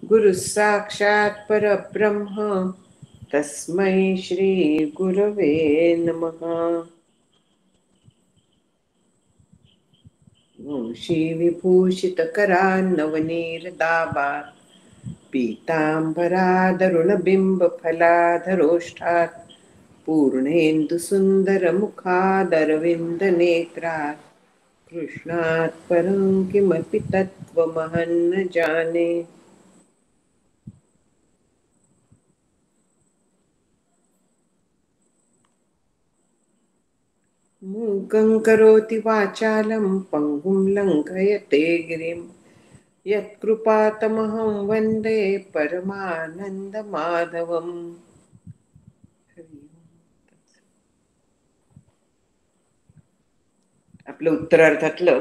गुरुः साक्षात् परब्रह्म तस्मै श्री गुरवे नमः। वंशीविभूषितकरान्नवनीरदाभात् पीताम्बरादरुणबिम्बफलाधरोष्ठात् पूर्णेन्दुसुन्दरमुखादरविन्दनेत्रात् कृष्णात् परं किमपि तत्त्वमहं न जाने। मूकं करोति वाचालं पङ्गुं लङ्घयते गिरिं यत्कृपातमहं वन्दे परमानन्दमाधवम्। आपलं उत्तरार्धातलं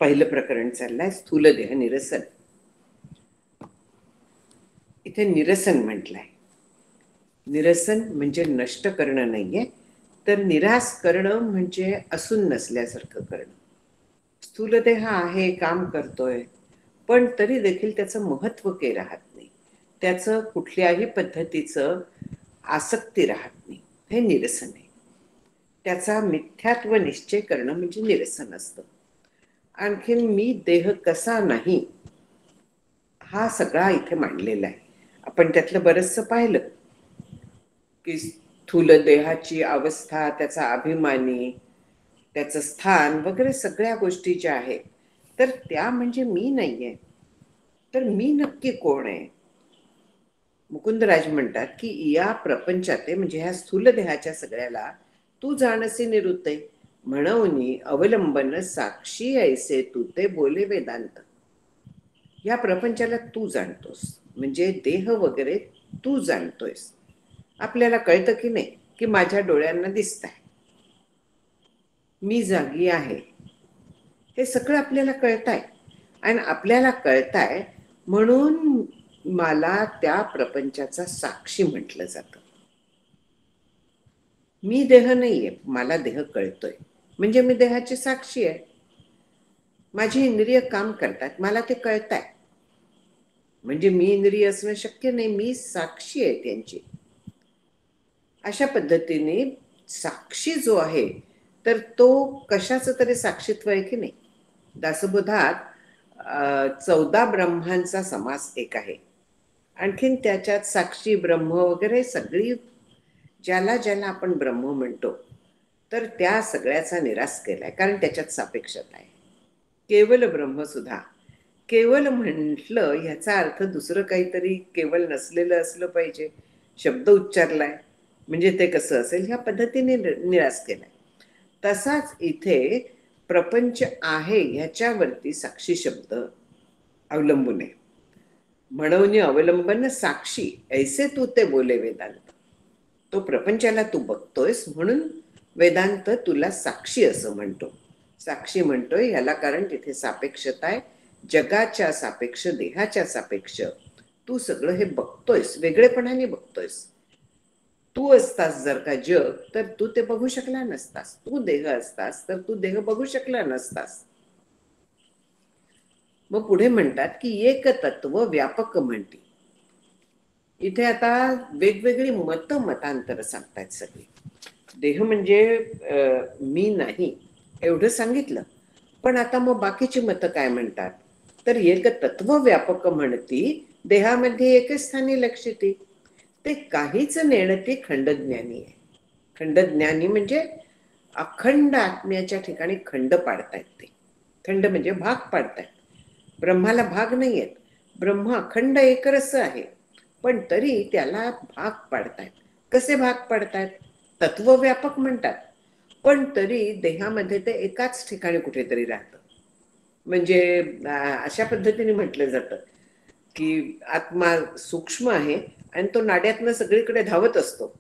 पहिलं प्रकरण चाललंय स्थूलदेह निरसन. इथे निरसन म्हटलंय. निरसन म्हणजे नष्ट करणं नाहीये, तर निराश करणं म्हणजे असून नसल्यासारखं करणं. स्थूलदेह आहे, काम करतोय, पण तरी देखील त्याचं महत्व काही राहत नाही, त्याचं कुठल्याही पद्धतीचं आसक्ती राहत नाही, हे निरसन आहे. त्याचा मिथ्यात्व निश्चय करणं म्हणजे निरसन असतं. आणखीन मी देह कसा नाही हा सगळा इथे मांडलेला आहे. आपण त्यातलं बरंचसं पाहिलं की स्थूल देहाची अवस्था, त्याचा अभिमानी, त्याचं स्थान वगैरे सगळ्या गोष्टी ज्या आहेत, तर त्या म्हणजे मी नाहीये. तर मी नक्की कोण आहे? मुकुंदराज म्हणतात की या प्रपंचाते म्हणजे ह्या स्थूल देहाच्या सगळ्याला तू जाणसी निरुते म्हणून अवलंबन साक्षी ऐसे तू ते बोले वेदांत. या प्रपंचाला तू जाणतोस, म्हणजे देह वगैरे तू जाणतोयस. आपल्याला कळतं की नाही की माझ्या डोळ्यांना दिसत आहे, मी जागी आहे, हे सगळं आपल्याला कळतंय. आणि आपल्याला कळतंय म्हणून मला त्या प्रपंचाचा साक्षी म्हटलं जातं. मी देह नाहीये, मला देह कळतोय म्हणजे मी देहाची साक्षी आहे. माझी इंद्रिय काम करतात, मला ते कळतंय म्हणजे मी इंद्रिय असणं शक्य नाही, मी साक्षी आहे त्यांची. अशा पद्धतीने साक्षी जो आहे तर तो कशाचं तरी साक्षीत्व आहे की नाही. दासबोधात 14 ब्रह्मांचा समास एक आहे. आणखीन त्याच्यात साक्षी ब्रह्म वगैरे सगळी ज्याला ज्याला आपण ब्रह्म म्हणतो तर त्या सगळ्याचा निराश केलाय, कारण त्याच्यात सापेक्षता आहे. केवल ब्रह्म सुद्धा केवल म्हटलं ह्याचा अर्थ दुसरं काहीतरी केवल नसलेलं असलं पाहिजे, शब्द उच्चारलाय म्हणजे ते कसं असेल, ह्या पद्धतीने निराश केलाय. तसाच इथे प्रपंच आहे ह्याच्यावरती साक्षी शब्द अवलंबून आहे. म्हणून अवलंबन साक्षी ऐसे तू ते बोले वेदांत. तो प्रपंचाला तू बघतोयस म्हणून वेदांत तुला साक्षी असं म्हणतो. साक्षी म्हणतोय ह्याला कारण तिथे सापेक्षता आहे, जगाच्या सापेक्ष, देहाच्या सापेक्ष तू सगळं हे बघतोयस, वेगळेपणाने बघतोयस. तू असतास जर का जग तर तू ते बघू शकला नसतास, तू देह असतास तर तू देह बघू शकला नसतास. मग पुढे म्हणतात की एक तत्व व्यापक म्हणती. इथे आता वेगवेगळी मतांतर सांगतायत सगळी. देह म्हणजे मी नाही एवढं सांगितलं, पण आता मग बाकीची मतं काय म्हणतात, तर एक तत्व व्यापक म्हणती देहामध्ये एकच स्थानी लक्षिती, ते काहीच नेणती खंडज्ञानी आहे. खंडज्ञानी म्हणजे अखंड आत्म्याच्या ठिकाणी खंड पाडतायत ते. खंड म्हणजे भाग पाडतायत. ब्रह्माला भाग नाही आहेत, ब्रह्म अखंड एकरस आहे, पण तरी त्याला भाग पाडतायत. कसे भाग पाडतायत? तत्वव्यापक म्हणतात, पण तरी देहामध्ये ते एकाच ठिकाणी कुठेतरी राहतं. म्हणजे अशा पद्धतीने म्हटलं जातं की आत्मा सूक्ष्म आहे आणि तो नाड्यातनं सगळीकडे धावत असतो.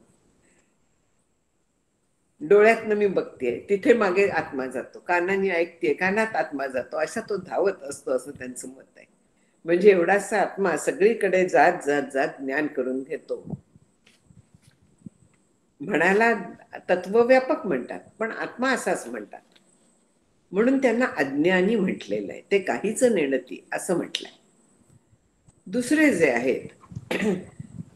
डोळ्यातनं मी बघतेय, तिथे मागे आत्मा जातो, कानाने ऐकतेय, कानात आत्मा जातो, असा तो धावत असतो असं त्यांचं मत आहे. म्हणजे एवढासा आत्मा सगळीकडे जात जात जात ज्ञान करून घेतो. म्हणायला तत्वव्यापक म्हणतात, पण आत्मा असाच म्हणतात. म्हणून त्यांना अज्ञानी म्हटलेलं आहे, ते काहीच नेणती असं म्हटलंय. दुसरे जे आहेत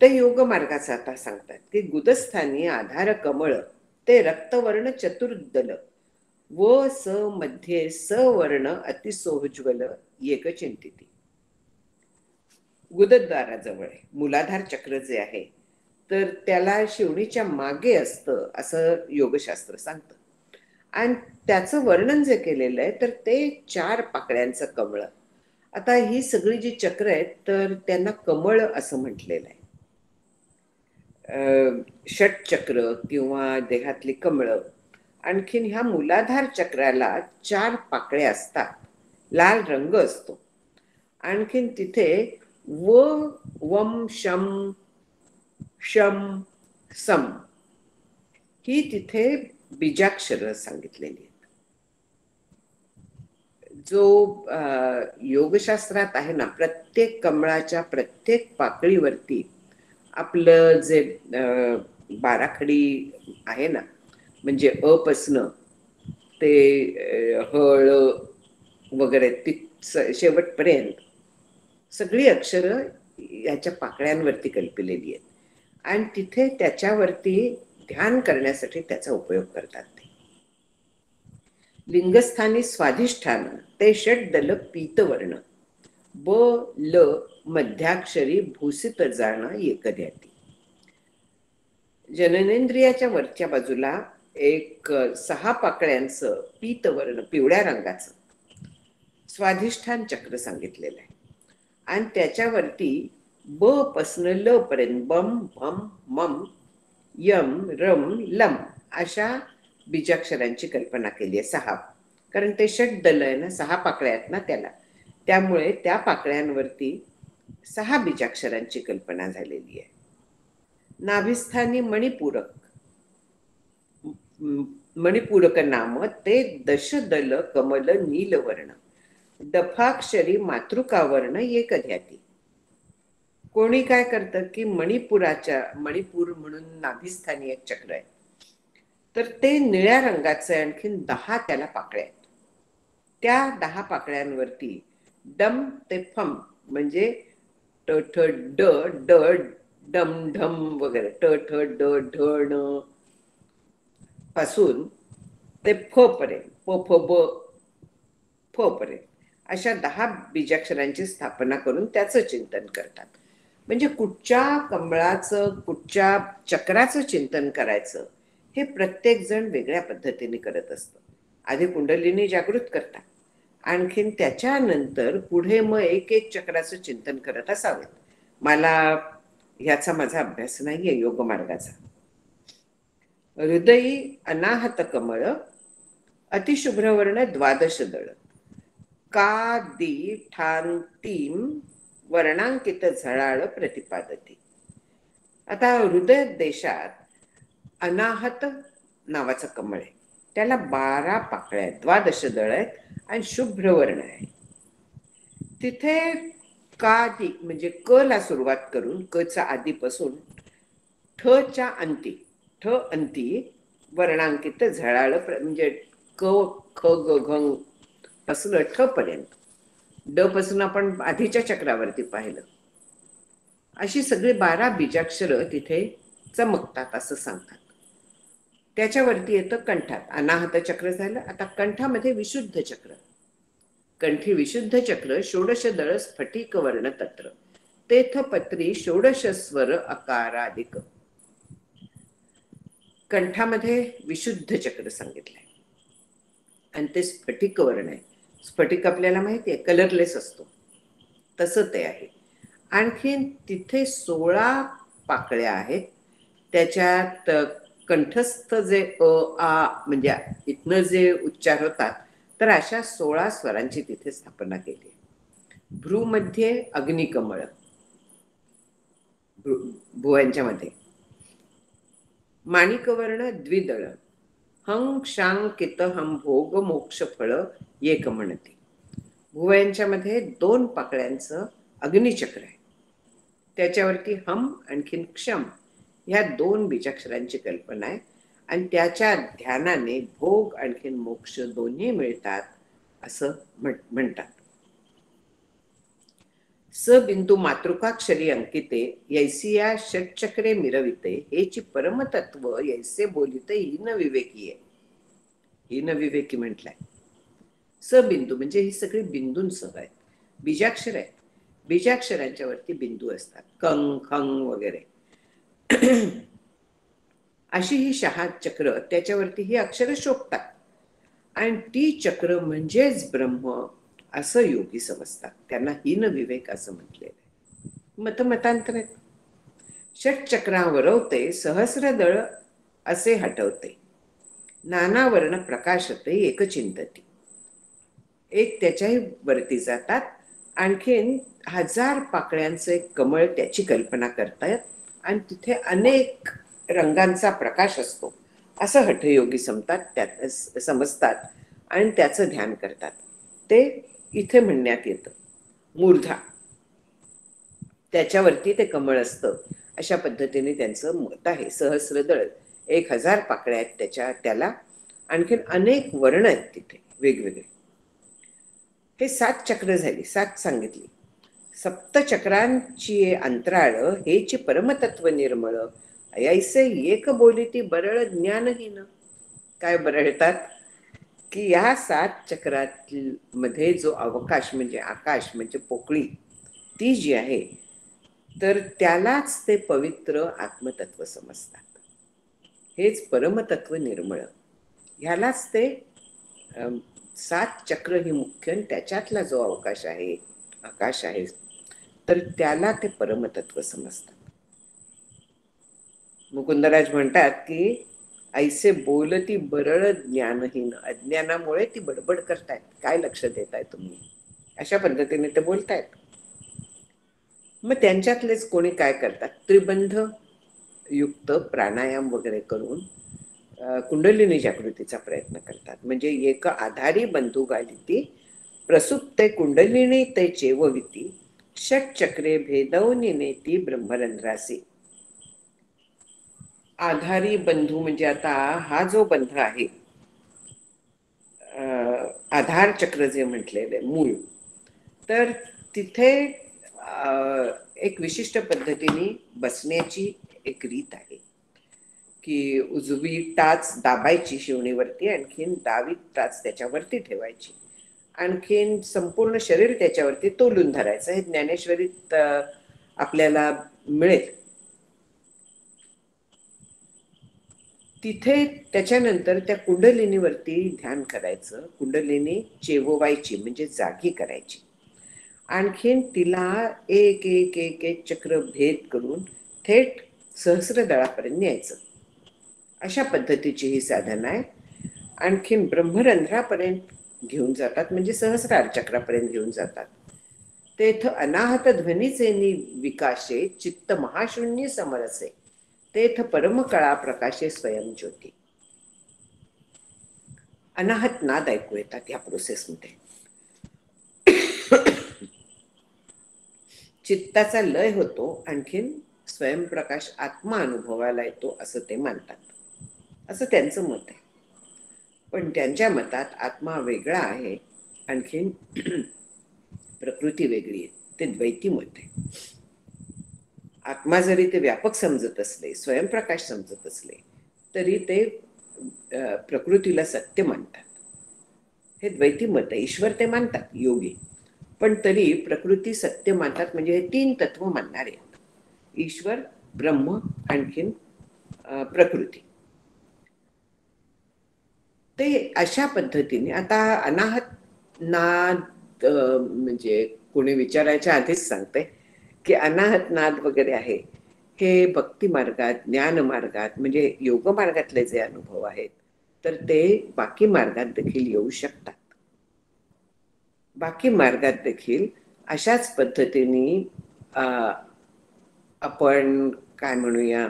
ते योग मार्गाचा आता सांगतात की गुदस्थानी आधार कमळ ते रक्तवर्ण चतुर्दल व स मध्ये सवर्ण अतिसोज्वल एक चिंतिती. गुदद्वाराजवळ मूलाधार चक्र जे आहे तर त्याला शिवणीच्या मागे असतं असं योगशास्त्र सांगतं. आणि त्याचं वर्णन जे केलेलं आहे तर ते 4 पाकळ्यांचं कमळ. आता ही सगळी जी चक्र आहेत तर त्यांना कमळ असं म्हटलेलं आहे. षटचक्र किंवा देहातली कमळ. आणखीन ह्या मूलाधार चक्राला 4 पाकळ्या असतात, लाल रंग असतो. आणखीन तिथे व वम शम शम सम ही तिथे बीजाक्षर सांगितलेली आहेत. जो योगशास्त्रात आहे ना, प्रत्येक कमळाच्या प्रत्येक पाकळीवरती आपलं जे बाराखडी आहे ना, म्हणजे अ पासनं ते हळ वगैरे ती शेवटपर्यंत सगळी अक्षरं याच्या पाकळ्यांवरती कल्पलेली आहेत. आणि तिथे त्याच्यावरती ध्यान करण्यासाठी त्याचा उपयोग करतात. लिंगस्थानी स्वाधिष्ठान ते षटदल पीतवर्ण ब ल मध्याक्षरी भूसित जाणं एकद्याती. जननेंद्रियाच्या वरच्या बाजूला एक 6 पाकळ्यांचं पीतवर्ण पिवळ्या रंगाचं स्वाधिष्ठान चक्र सांगितलेलं आहे. आणि त्याच्यावरती ब पासन ल पर्यंत बम भम मम यम रम लम अशा बीजाक्षरांची कल्पना केली आहे. 6, कारण ते षटदल आहे ना, 6 पाकळ्या आहेत ना त्याला, त्यामुळे त्या पाकळ्यांवरती 6 बीजाक्षरांची कल्पना झालेली आहे. नाभिस्थानी मणिपूरक नाम ते दशदल कमल नीलवर्ण दफाक्षरी मातृकावर्ण एकध्याती. कोणी काय करतं की मणिपूर म्हणून नाभिस्थानी एक चक्र आहे, तर ते निळ्या रंगाचं आहे. आणखीन 10 त्याला पाकळ्या आहेत. त्या 10 पाकळ्यांवरती डम ते फम म्हणजे ट ठ ड ड डम ढम वगैरे ट ठ ड ढ ण पासून ते फ पर्यंत प फ ब फ पर्यंत अशा 10 बीजाक्षरांची स्थापना करून त्याचं चिंतन करतात. म्हणजे कुठच्या कमळाचं कुठच्या चक्राचं चिंतन करायचं हे प्रत्येक जण वेगळ्या पद्धतीने करत असतं. आधी कुंडलिनी जागृत करतात, आणखीन त्याच्यानंतर पुढे मग एक चक्राचं चिंतन करत असावेत. मला ह्याचा माझा अभ्यास नाहीये योग मार्गाचा. हृदयी अनाहत कमळ अतिशुभ्रवर्ण 12 दळ का दी ठान तीन वर्णांकित झळाळ प्रतिपादती. आता हृदय देशात अनाहत नावाचं कमळ आहे, त्याला 12 पाकळ्या आहेत, 12 दळ आहेत आणि शुभ्र वर्ण आहे. तिथे का दी म्हणजे क ला सुरुवात करून क च्या आधीपासून ठ च्या अंती वर्णांकित झळाळ म्हणजे क ख ग घ पासून ठ पर्यंत, ड पासून आपण आधीच्या चक्रावरती पाहिलं, अशी सगळी 12 बीजाक्षर तिथे चमकतात असं सांगतात. त्याच्यावरती येतं कंठात अनाहत चक्र झालं. आता कंठामध्ये विशुद्ध चक्र, कंठी विशुद्ध चक्र षोडश दळ स्फटिक वर्ण तत्र तेथपत्री षोडश स्वर अकाराधिक. कंठामध्ये विशुद्ध चक्र सांगितलंय आणि ते स्फटिक वर्ण आहे. स्फटिक आपल्याला माहिती आहे कलरलेस असतो, तसं ते आहे. आणखीन तिथे 16 पाकळ्या आहेत. त्याच्यात कंठस्थ जे अ आ म्हणजे इथनं जे उच्चार होतात तर अशा 16 स्वरांची तिथे स्थापना केली. भ्रूमध्ये अग्निकमळ, भुवयांच्या मध्ये माणिकवर्ण द्विदळ हं क्षांकित हम भोग मोक्ष फळ एक म्हणते. भुवयांच्या मध्ये 2 पाकळ्यांचं अग्निचक्र आहे, त्याच्यावरती हम आणखीन क्षम ह्या 2 बीजाक्षरांची कल्पना आहे. आणि त्याच्या ध्यानाने भोग आणखीन मोक्ष दोन्ही मिळतात असं म्हणतात. स बिंदू मातृकाक्षरी अंकिते यैसिया षटचक्रे मिरविते हेची परमतत्व यैसे बोलिते हीन विवेकी आहे. हीन विवेकी म्हटलंय. स बिंदू म्हणजे ही सगळी बिंदूंसह आहेत. बीजाक्षर आहेत. बीजाक्षरांच्या वरती बिंदू असतात. कंग खंग वगैरे. अशी ही 6 चक्र त्याच्यावरती ही अक्षरं शोभतात. आणि ती चक्र म्हणजेच ब्रह्म असं योगी समजतात. त्यांना हीन विवेक असं म्हटलेलं आहे. मतमतांतर आहेत. षटचक्रावरवते सहस्रदळ असे हटवते. नाना वर्ण प्रकाशते एकचिंतती. एक त्याच्याही वरती जातात. आणखीन 1000 पाकळ्यांचं एक कमळ त्याची कल्पना करतायत आणि तिथे अनेक रंगांचा प्रकाश असतो असं हठयोगी समजतात आणि त्याचं ध्यान करतात. ते इथे म्हणण्यात येतं. मूर्धा त्याच्यावरती ते कमळ असतं अशा पद्धतीने त्यांचं मत आहे. सहस्रदळ 1000 पाकळ्या आहेत त्याला. आणखीन अनेक वर्ण आहेत तिथे वेगवेगळे. हे 7 चक्र झाली. 7 सांगितली. सप्तचक्रांची अंतराळ हेची परमतत्व निर्मळ ऐसे एक बोलिती बरळ ज्ञानहीन. काय बरळतात की या 7 चक्रात मध्ये जो अवकाश म्हणजे आकाश म्हणजे पोकळी ती जी आहे तर त्यालाच ते पवित्र आत्मतत्व समजतात. हेच परमतत्व निर्मळ. ह्यालाच ते 7 चक्र ही मुख्य त्याच्यातला जो अवकाश आहे आकाश आहे तर त्याला ते परमतत्व समजतात. मुकुंदराज म्हणतात की ऐसे बोलती बरळ ज्ञानहीन. अज्ञानामुळे ती बडबड करतायत. काय लक्ष देताय तुम्ही अशा पद्धतीने ते बोलतायत. मग त्यांच्यातलेच कोणी काय करतात त्रिबंध युक्त प्राणायाम वगैरे करून कुंडलिनी जागृतीचा प्रयत्न करतात. म्हणजे एक आधारी बंधू घालिती प्रसुप्ते कुंडलिनी ते चेवविती षटचक्रे भेदवनी नेती ब्रह्मरंध्रासी. आधारी बंधू म्हणजे आता हा जो बंध आहे आधार चक्र जे म्हटलेले मूळ तर तिथे एक विशिष्ट पद्धतीने बसण्याची एक रीत आहे की उजवी टाच दाबायची शिवणीवरती आणखीन डावी टाच त्याच्यावरती ठेवायची आणखीन संपूर्ण शरीर त्याच्यावरती तोलून धरायचं. हे ज्ञानेश्वरीत आपल्याला मिळेल. तिथे त्याच्यानंतर त्या कुंडलिनीवरती ध्यान करायचं. कुंडलिनी चेववायची म्हणजे जागी करायची. आणखीन तिला एक एक एक एक चक्र भेद करून थेट सहस्रदळापर्यंत न्यायचं. अशा पद्धतीची ही साधना आहे. आणखीन ब्रह्मरंध्रापर्यंत घेऊन जातात म्हणजे सहस्रार चक्रापर्यंत घेऊन जातात. तेथ अनाहत ध्वनीचे विकाशे चित्त महाशून्य समरसे तेथ परमकळा प्रकाशे स्वयंज्योती. अनाहत नाद ऐकू येतात या प्रोसेसमध्ये. चित्ताचा लय होतो आणखीन स्वयंप्रकाश आत्मा अनुभवायला येतो असं ते मानतात. असं त्यांचं मत आहे. पण त्यांच्या मतात आत्मा वेगळा आहे आणखीन प्रकृती वेगळी आहे. ते द्वैती मत आहे. आत्मा जरी ते व्यापक समजत असले स्वयंप्रकाश समजत असले तरी ते प्रकृतीला सत्य मानतात. हे द्वैती मत आहे. ईश्वर ते मानतात योगी पण तरी प्रकृती सत्य मानतात. म्हणजे हे 3 तत्व मानणारे आहेत. ईश्वर ब्रह्म आणखीन प्रकृती. ते अशा पद्धतीने आता अनाहत नाद म्हणजे कोणी विचारायच्या आधीच सांगते की अनाहत नाद वगैरे आहे हे भक्ती मार्गात ज्ञान मार्गात म्हणजे योग मार्गातले जे अनुभव आहेत तर ते बाकी मार्गात देखील येऊ शकतात. बाकी मार्गात देखील अशाच पद्धतीने आपण काय म्हणूया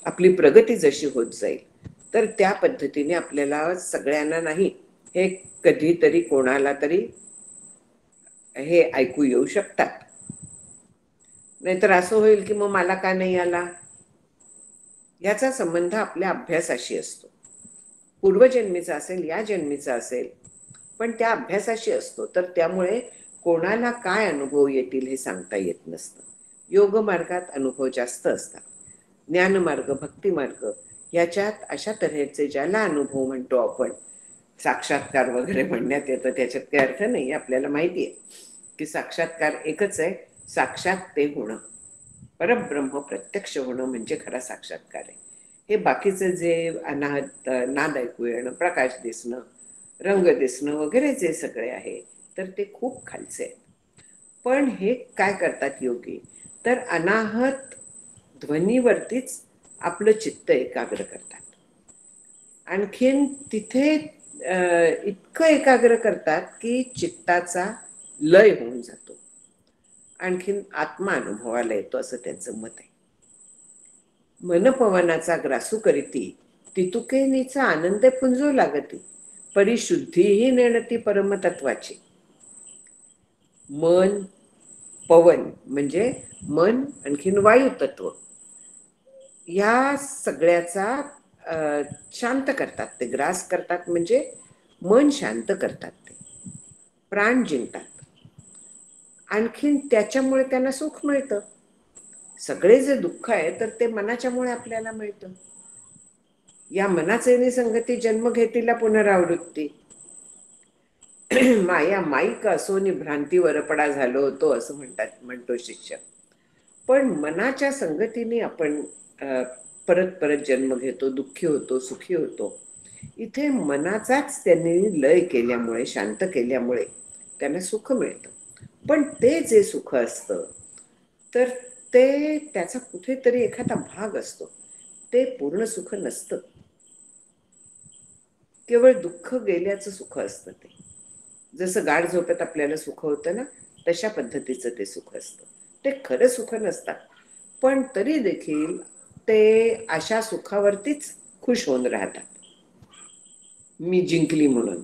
आपली प्रगती जशी होत जाईल तर त्या पद्धतीने आपल्याला सगळ्यांना नाही हे कधीतरी कोणाला तरी हे ऐकू येऊ शकतात. नाहीतर असं होईल की मग मला का नाही आला. याचा संबंध आपल्या अभ्यासाशी असतो. पूर्वजन्मीचा असेल या जन्मीचा असेल पण त्या अभ्यासाशी असतो. तर त्यामुळे कोणाला काय अनुभव येतील हे सांगता येत नसतं. योग मार्गात अनुभव जास्त असतात. ज्ञानमार्ग, भक्तिमार्ग याच्यात अशा तऱ्हेचे ज्याला अनुभव म्हणतो आपण, साक्षात्कार वगैरे म्हणण्यात येतं, त्याच्यात काही अर्थ नाही. आपल्याला माहिती आहे की साक्षात्कार एकच आहे, साक्षात ते होणं, परब्रह्म प्रत्यक्ष होणं म्हणजे खरा साक्षात्कार आहे. हे बाकीचे जे अनाहत नाद ऐकू येणं, प्रकाश दिसणं, रंग दिसणं वगैरे जे सगळे आहे तर ते खूप खालचे आहेत. पण हे काय करतात योगी, तर अनाहत ध्वनीवरतीच आपलं चित्त एकाग्र करतात. आणखीन तिथे इतकं एकाग्र करतात की चित्ताचा लय होऊन जातो, आणखीन आत्मा अनुभवाला येतो, असं त्यांचं मत आहे. मनपवनाचा ग्रासू करीती तितुकेनीचा आनंद पुंजू लागती, परिशुद्धीही नेणती परमतत्वाची. मन, पवन म्हणजे मन, आणखीन वायू तत्व, या सगळ्याचा शांत करतात ते, ग्रास करतात म्हणजे मन शांत करतात ते, प्राण जिंकतात. आणखीन त्याच्यामुळे त्यांना सुख मिळतं. सगळे जे दुःख आहे तर ते मनाच्यामुळे आपल्याला मिळतं. या मनाचे निसंगती जन्म घेतीला पुनरावृत्ती. माया माईक असोनी भ्रांतीवर पडा झालो होतो, असं म्हणतो शिष्य. पण मनाच्या संगतीने आपण परत परत जन्म घेतो, दुःखी होतो, सुखी होतो. इथे मनाचाच त्यांनी लय केल्यामुळे, शांत केल्यामुळे त्यांना सुख मिळतं. पण ते जे सुख असतं तर ते त्याचा कुठेतरी एखादा भाग असतो, ते पूर्ण सुख नसतं. केवळ दुःख गेल्याचं सुख असतं ते. जसं गाढ झोपेत आपल्याला सुख होतं ना, तशा पद्धतीचं ते सुख असतं. ते खरं सुख नसतात, पण तरी देखील ते अशा सुखावरतीच खुश होऊन राहतात, मी जिंकली म्हणून.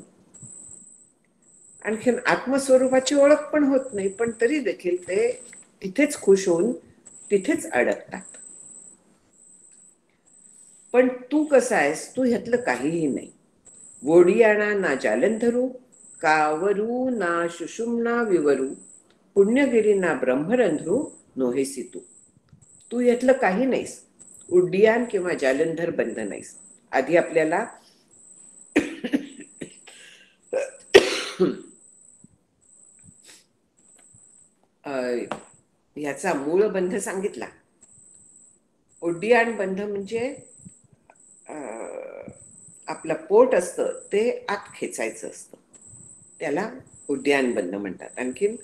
आणखीन आत्मस्वरूपाची ओळख पण होत नाही, पण तरी देखील ते तिथेच खुश होऊन तिथेच अडकतात. पण तू कसा आहेस, तू ह्यातलं काहीही नाही. वोडियाणा ना जालंधरू, कावरू ना सुषुम्ना विवरू, पुण्यगिरी ना ब्रह्मरंध्रू नोहेसी तू. तू यातलं काही नाहीस, उड्डियान किंवा जालंधर बंध नाहीस. आधी आपल्याला ह्याचा मूळ बंध सांगितला. उड्डियान बंध म्हणजे आपलं पोट असतं ते आत खेचायचं असतं, त्याला उड्डियान बंध म्हणतात. आणखीन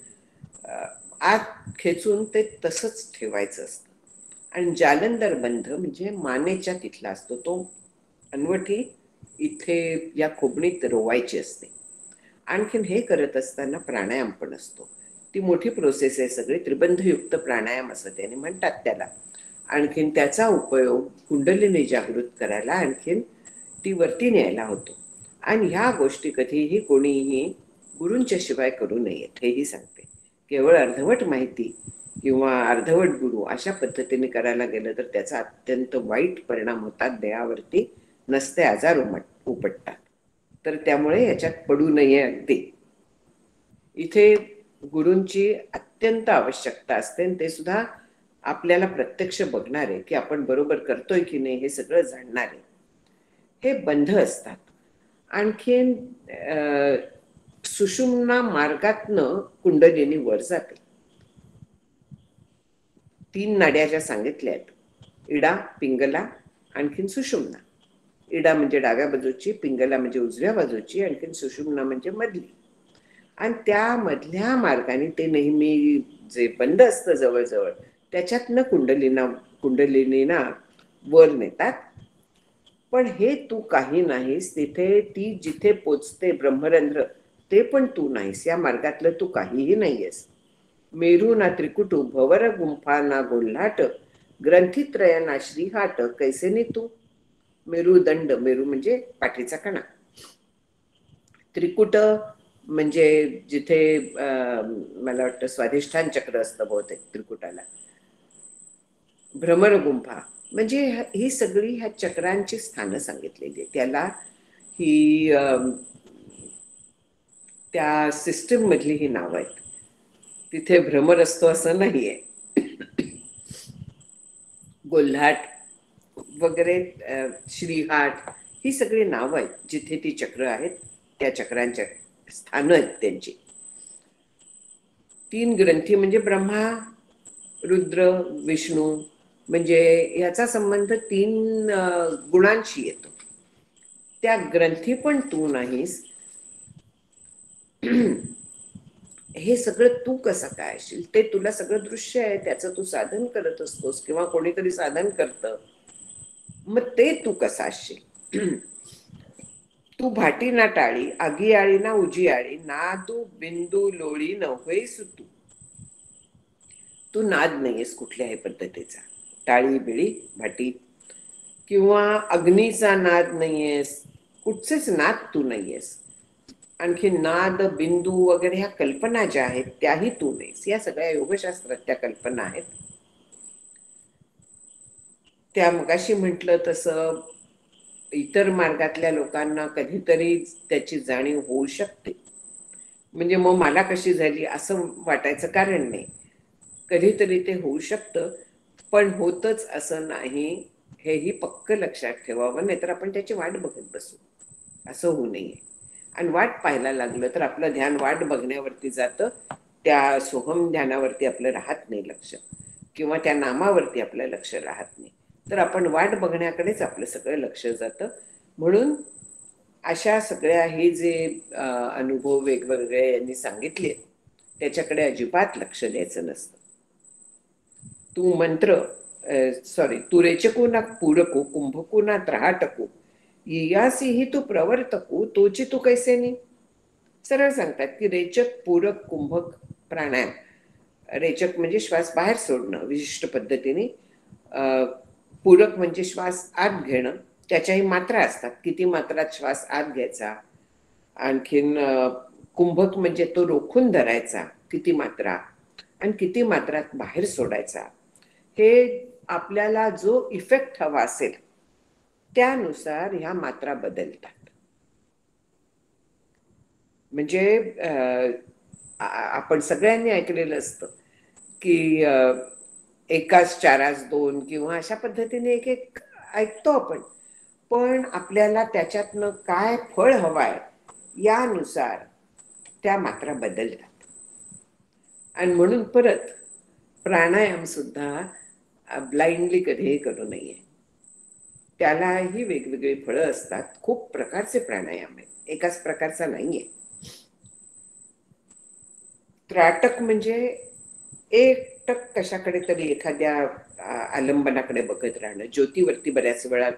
आत खेचून ते तसंच ठेवायचं असतं. आणि जालंधर बंध म्हणजे मानेच्या तिथला असतो, तो अनवठी इथे या खोबणीत रोवायची असते. आणखीन हे करत असताना प्राणायाम पण असतो. ती मोठी प्रोसेस आहे सगळी, त्रिबंधयुक्त प्राणायाम असं त्याने म्हणतात त्याला. आणखीन त्याचा उपयोग कुंडलिनी जागृत करायला, आणखीन ती वरती न्यायला होतो. आणि ह्या गोष्टी कधीही कोणीही गुरूंच्या शिवाय करू नयेत, हेही सांगते. केवळ अर्धवट माहिती किंवा अर्धवट गुरु अशा पद्धतीने करायला गेलं तर त्याचा अत्यंत वाईट परिणाम होतात, देहावरती नसते आजार उपटतात. तर त्यामुळे याच्यात पडू नये. अगदी इथे गुरूंची अत्यंत आवश्यकता असते, आणि ते सुद्धा आपल्याला प्रत्यक्ष बघणारे की आपण बरोबर करतोय की नाही हे सगळं जाणणारे. हे बंध असतात. आणखीन सुषुम्ना मार्गातनं कुंडलिनी वर जाते. 3 नाड्या ज्या सांगितल्या आहेत, इडा, पिंगला, आणखीन सुषुम्ना. इडा म्हणजे डाव्या बाजूची, पिंगला म्हणजे उजव्या बाजूची, आणखीन सुषुम्ना म्हणजे मधली. आणि त्या मधल्या मार्गाने ते नेहमी जे बंद असतं जवळजवळ, त्याच्यातनं कुंडलिनीना वर नेतात. पण हे तू काही नाहीस. तिथे ती जिथे पोचते ब्रह्मरंध्र, ते पण तू नाहीस. या मार्गातलं तू काहीही नाहीयेस. मेरू ना त्रिकुटू, भवर गुंफा ना गोल्हाट, ग्रंथित्रय ना श्रीहाट, कैसेनी तू. मेरुदंड, मेरू म्हणजे पाठीचा कणा, त्रिकुट म्हणजे जिथे मला वाटतं स्वाधिष्ठान चक्र असतं बहुतेक त्रिकुटाला, भ्रमर गुंफा म्हणजे ही सगळी ह्या चक्रांची स्थानं सांगितलेली आहे. त्याला ही त्या सिस्टीम मधली ही नाव आहेत. तिथे भ्रमर असतो असं नाहीये. गोल्हाट वगैरे, श्रीहाट, ही सगळी नावं आहेत जिथे ती चक्र आहेत, त्या चक्रांच्या स्थानं आहेत त्यांची. 3 ग्रंथी म्हणजे ब्रह्मा, रुद्र, विष्णू, म्हणजे याचा संबंध 3 गुणांशी येतो. त्या ग्रंथी पण तू नाहीस. हे सगळं तू कसं काय असशील? ते तुला सगळं दृश्य आहे, त्याचं तू साधन करत असतोस किंवा कोणीतरी साधन करतं, मग ते तू कसा असशील? तू भाटी ना टाळी, आगी आळी ना उजियाळी, नादू बिंदू लोळी नव्हे सुतू. तू नाद नाहीयेस कुठल्याही पद्धतीचा, टाळी बिळी भाटी किंवा अग्नीचा नाद नाहीयेस, कुठचेच नाद तू नाहीयेस. आणखी नाद बिंदू वगैरे ह्या कल्पना ज्या आहेत त्याही तू नाहीस. या सगळ्या योगशास्त्रात त्या कल्पना आहेत. त्या मगाशी म्हटलं तसं इतर मार्गातल्या लोकांना कधीतरी त्याची जाणीव होऊ शकते. म्हणजे मग मला कशी झाली असं वाटायचं कारण नाही. कधीतरी ते होऊ शकतं, पण होतच असं नाही, हेही पक्क लक्षात ठेवावं, नाहीतर आपण त्याची वाट बघत बसू. असं होऊ नये. आणि वाट पाहायला लागलं तर आपलं ध्यान वाट बघण्यावरती जातं, त्या सोहम ध्यानावरती आपलं राहत नाही लक्ष, किंवा त्या नामावरती आपलं लक्ष राहत नाही. तर आपण वाट बघण्याकडेच आपलं सगळं लक्ष जातं. म्हणून अशा सगळ्या हे जे अनुभव वेगवेगळे यांनी सांगितले त्याच्याकडे अजिबात लक्ष द्यायचं नसतं. तू मंत्र तू रेचकू ना पूरकू, कुंभकू ना त्राटकू, यासीही तू प्रवर्तकू, तोची तू कैसे नाही. सरळ सांगतात की रेचक, पूरक, कुंभक प्राणायाम. रेचक म्हणजे श्वास बाहेर सोडणं विशिष्ट पद्धतीने, पूरक म्हणजे श्वास आत घेणं, त्याच्याही मात्रा असतात, किती मात्रात श्वास आत घ्यायचा. आणखीन कुंभक म्हणजे तो रोखून धरायचा किती मात्रा, आणि किती मात्रात बाहेर सोडायचा. हे आपल्याला जो इफेक्ट हवा असेल त्यानुसार ह्या मात्रा बदलतात. म्हणजे आपण सगळ्यांनी ऐकलेलं असतं की एकाच चारास दोन किंवा अशा पद्धतीने एक एक ऐकतो आपण, पण आपल्याला त्याच्यातनं काय फळ हवंय यानुसार त्या मात्रा बदलतात. आणि म्हणून परत प्राणायाम सुद्धा ब्लाइंडली कधीही करू नये. त्यालाही वेगवेगळी फळं असतात. खूप प्रकारचे प्राणायाम आहेत, एकाच प्रकारचा नाहीये. त्राटक म्हणजे एकटक कशाकडे तरी एखाद्या आलंबनाकडे बघत राहणं. ज्योतीवरती बऱ्याच वेळा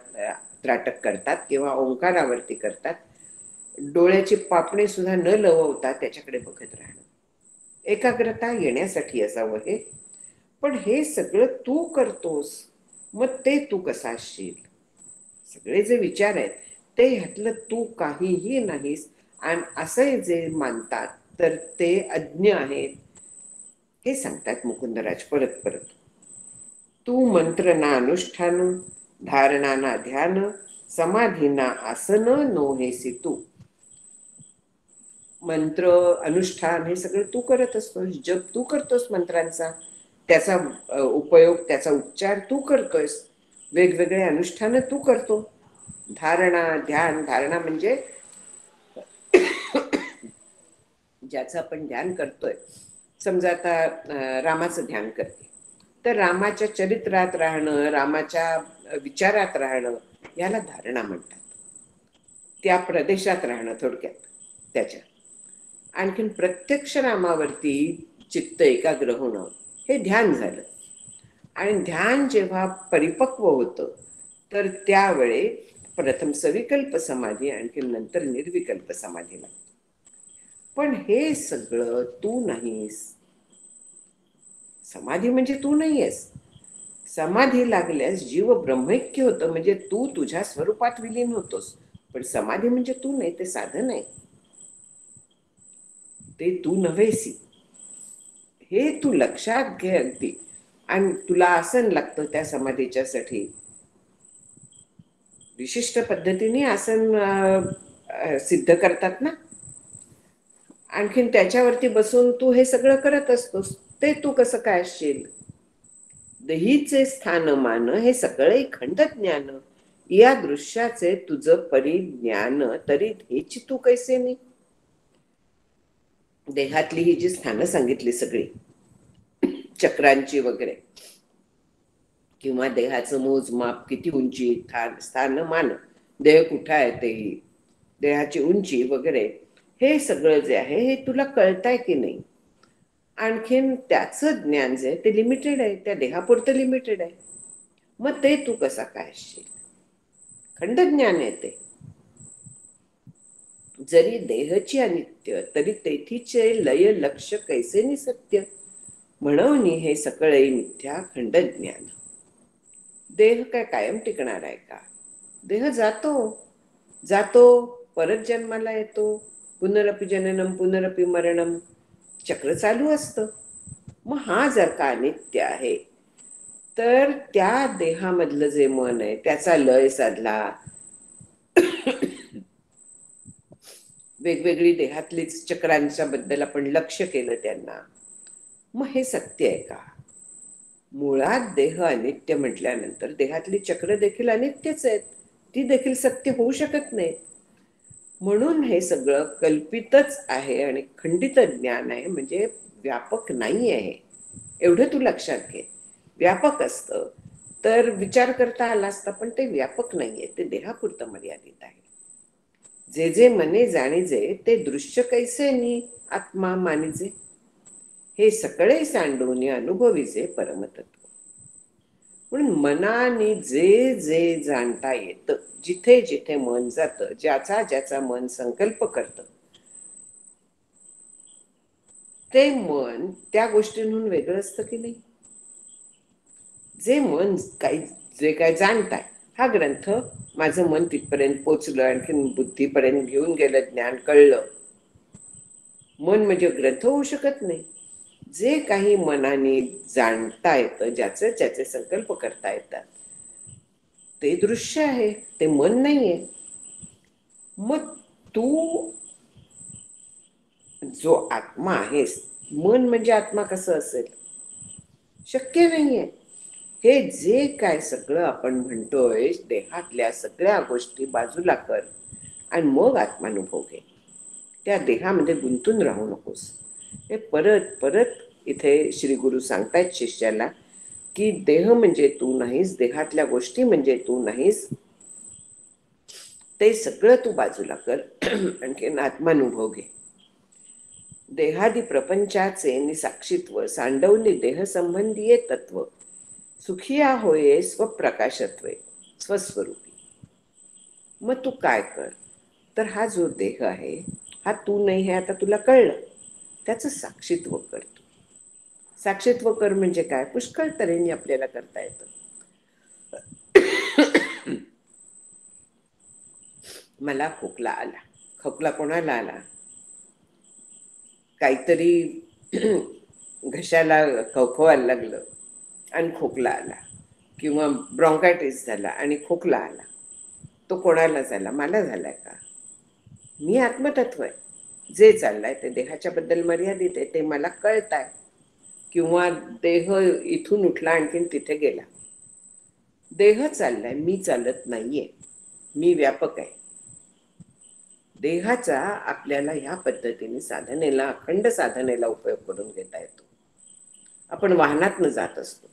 त्राटक करतात किंवा ओंकारावरती करतात. डोळ्याची पापणी सुद्धा न लवता त्याच्याकडे बघत राहणं. एकाग्रता येण्यासाठी असावं हे. पण हे सगळं तू करतोस, मग ते तू कसा असशील? सगळे जे विचार आहेत ते ह्यातलं तू काहीही नाहीस. आणि असे जे मानतात तर ते अज्ञ आहेत, हे सांगतात मुकुंदराज परत परत. तू मंत्र ना अनुष्ठान, धारणा ना ध्यान, समाधी ना आसन, नोहेसी तू. मंत्र अनुष्ठान हे सगळं तू करत असतोस, जप तू करतोस मंत्रांचा, त्याचा उपयोग, त्याचा उच्चार तू करतोयस, वेगवेगळे अनुष्ठान तू करतो. धारणा ध्यान, धारणा म्हणजे ज्याचं आपण ध्यान करतोय. समजा आता रामाचं ध्यान करते, तर रामाच्या चरित्रात राहणं, रामाच्या विचारात राहणं, याला धारणा म्हणतात. त्या प्रदेशात राहणं थोडक्यात त्याच्या. आणखीन प्रत्यक्ष रामावरती चित्त एकाग्र होणं हे ध्यान झालं. आणि ध्यान जेव्हा परिपक्व होतं तर त्यावेळी प्रथम सविकल्प समाधी, आणखी नंतर निर्विकल्प समाधी लागते. पण हे सगळं तू नाहीस. समाधी म्हणजे तू नाहीयेस. समाधी लागल्यास जीव ब्रह्मैक्य होतं, म्हणजे तू तुझ्या स्वरूपात विलीन होतोस. पण समाधी म्हणजे तू नाही, ते साधन आहे, ते तू नव्हेसी. हे तू लक्षात घे अगदी. आणि तुला आसन लागतं त्या समाधीच्या साठी. विशिष्ट पद्धतीने आसन सिद्ध करतात ना. आणखीन त्याच्यावरती बसून तू हे सगळं करत असतोस, ते तू कसं काय असशील? देहीचे स्थानमान हे सगळे खंड ज्ञान, या दृश्याचे तुझं परिज्ञान, तरी हेची तू कैसे नाही? देहातली ही जी स्थानं सांगितली सगळी चक्रांची वगैरे, किंवा देहाचं मोजमाप, किती उंची, स्थानमान, देह कुठं आहे, ते देहाची उंची वगैरे, हे सगळं जे आहे हे तुला कळतंय की नाही? आणखीन त्याचं ज्ञान जे आहे ते लिमिटेड आहे, त्या देहापुरतं लिमिटेड आहे. मग ते तू कसा काय असशील? खंड ज्ञान आहे ते. जरी देहची अनित्य, तरी तेथीचे लय लक्ष कैसे निसत्य, म्हणून हे सगळे मिथ्या खंड ज्ञान. देह काय कायम टिकणार आहे का? देह जातो जातो, परत जन्माला येतो, पुनरपि जननम पुनरपि मरणम, चक्र चालू असतं. मग हा जर का अनित्य आहे, तर त्या देहामधलं जे मन आहे त्याचा लय साधला, वेगवेगळी देहातलीच चक्रांच्या बद्दल आपण लक्ष केलं त्यांना, मग हे सत्य आहे का? मुळात देह अनित्य म्हटल्यानंतर देहातली चक्र देखील अनित्यच आहेत, ती देखील सत्य होऊ शकत नाही. म्हणून हे सगळं कल्पितच आहे आणि खंडित ज्ञान आहे, म्हणजे व्यापक नाही आहे. एवढं तू लक्षात घे. व्यापक असतं तर विचार करता आला असता, पण ते व्यापक नाहीये, ते देहापुरतं मर्यादित आहे. जे जे मने जाणीजे, ते दृश्य कैसे नी आत्मा मानिजे, हे सगळे सांडून अनुभवीचे परमतत्व. म्हणून मनाने जे जे जाणता येतं, जिथे जिथे मन जातं, ज्याचा ज्याचा मन संकल्प करतं, ते मन त्या गोष्टींहून वेगळं असतं की नाही? जे मन जे काय जाणताय, हा ग्रंथ माझं मन तिथपर्यंत पोचलं, आणखीन बुद्धीपर्यंत घेऊन गेलं, ज्ञान कळलं. मन म्हणजे ग्रंथ होऊ शकत नाही. जे काही मनाने जाणता येतं, ज्याचे ज्याचे संकल्प करता येतात, ते दृश्य आहे, ते मन नाहीये. मग तू जो आत्मा आहेस, मन म्हणजे आत्मा कसं असेल? शक्य नाहीये. हे जे काय सगळं आपण म्हणतोय, देहातल्या सगळ्या गोष्टी बाजूला कर आणि मग आत्मानुभव घे. त्या देहामध्ये गुंतून राहू नकोस. हे परत परत इथे श्री गुरु सांगतायत शिष्याला की देह म्हणजे तू नाहीस, देहातल्या गोष्टी म्हणजे तू नाहीस, ते सगळं तू बाजूला कर आणखीन आत्मानुभव घे. देहादी प्रपंचाचे निसाक्षित्व, सांडवली देह संबंधीये तत्व, सुखिया होये स्वप्रकाशत्वे स्वस्वरूपी. मग तू काय कर, तर हा जो देह आहे हा तू नाही, हे आता तुला कळलं, त्याचं साक्षीत्व कर तू. साक्षीत्व कर म्हणजे काय? पुष्कळ तऱ्हेने आपल्याला करता येतं. मला खोकला आला. खोकला कोणाला आला? काहीतरी घशाला खवखवायला लागलं आणि खोकला आला, किंवा ब्रॉन्कायटिस झाला आणि खोकला आला. तो कोणाला झाला? मला झालाय का? मी आत्मतत्व आहे. जे चाललंय ते देहाच्या बद्दल मर्यादित आहे, ते मला कळत आहे. किंवा देह इथून उठला आणखीन तिथे गेला. देह चाललाय, मी चालत नाहीये. मी व्यापक आहे. देहाचा आपल्याला ह्या पद्धतीने साधनेला, अखंड साधनेला उपयोग करून घेता येतो. आपण वाहनातनं जात असतो.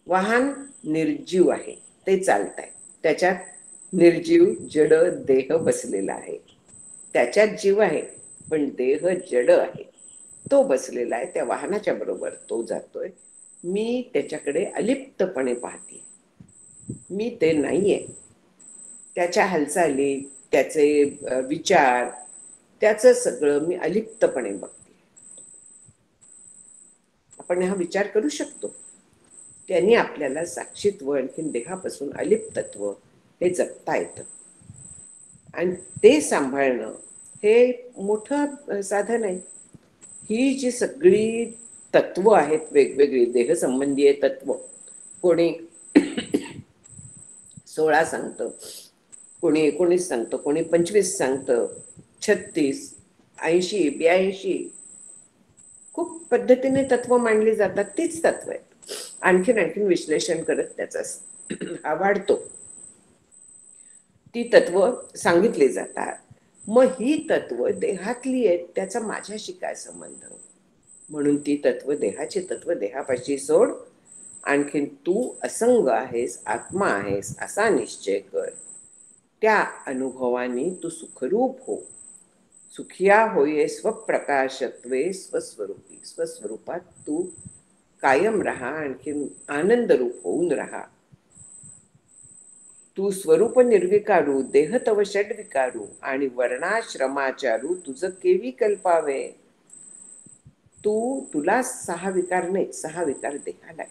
वाहन निर्जीव आहे, ते चालत आहे. त्याच्यात निर्जीव जड देह बसलेला आहे. त्याच्यात जीव आहे, पण देह जड आहे, तो बसलेला आहे. त्या वाहनाच्या बरोबर तो जातोय. मी त्याच्याकडे अलिप्तपणे पाहते. मी ते नाहीये. त्याच्या हालचाली, त्याचे विचार, त्याचं सगळं मी अलिप्तपणे बघते. आपण हा विचार करू शकतो. त्यांनी आपल्याला साक्षीत्व, आणखीन देहापासून अलिप्तत्व हे जगता येतं. आणि ते सांभाळणं हे मोठं साधन आहे. ही जी सगळी तत्व आहेत वेगवेगळी देहसंबंधी तत्व, कोणी 16 सांगतं, कोणी 19 सांगतं, कोणी 25 सांगतं, 36, 80, 82 खूप पद्धतीने तत्व मांडली जातात. तीच तत्व आहेत. आणखीन आणखीन विश्लेषण करत त्याचा हा वाढतो. ती तत्व सांगितली जातात. मग ही तत्व देहातली आहेत, त्याचा माझ्याशी काय संबंध? म्हणून ती तत्व, देहाची तत्व देहापाशी सोड. आणखीन तू असंग आहेस, आत्मा आहेस असा निश्चय कर. त्या अनुभवाने तू सुखरूप हो. सुखिया होये स्वप्रकाशत्वे स्वस्वरूपी. स्वस्वरूपात तू कायम राहा, आणखीन आनंदरूप होऊन राहा. तू स्वरूप निर्विकारू, देह तव षड्विकारू, आणि वर्णाश्रमाचारू तुझं केवी कल्पावे. तुला 6 विकार नाही, 6 विकार देहाला.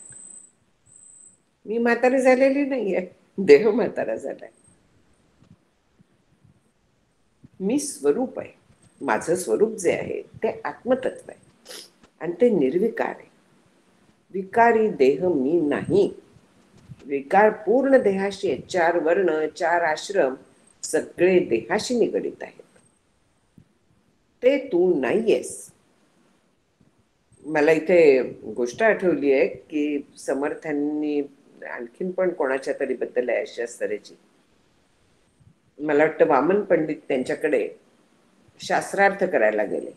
मी म्हातारी झालेली नाहीये, देह म्हातारा झालाय. मी स्वरूप आहे. माझं स्वरूप जे आहे ते आत्मतत्व आहे आणि ते निर्विकार आहे. विकारी देह मी नाही. विकार पूर्ण देहाशी आहेत. 4 वर्ण, 4 आश्रम सगळे देहाशी निगडित आहेत. ते तू नाहीयेस. मला इथे गोष्ट आठवली आहे की समर्थांनी आणखीन पण कोणाच्या तरी बद्दल आहे अशा स्तराची. मला वाटतं वामन पंडित त्यांच्याकडे शास्त्रार्थ करायला गेले.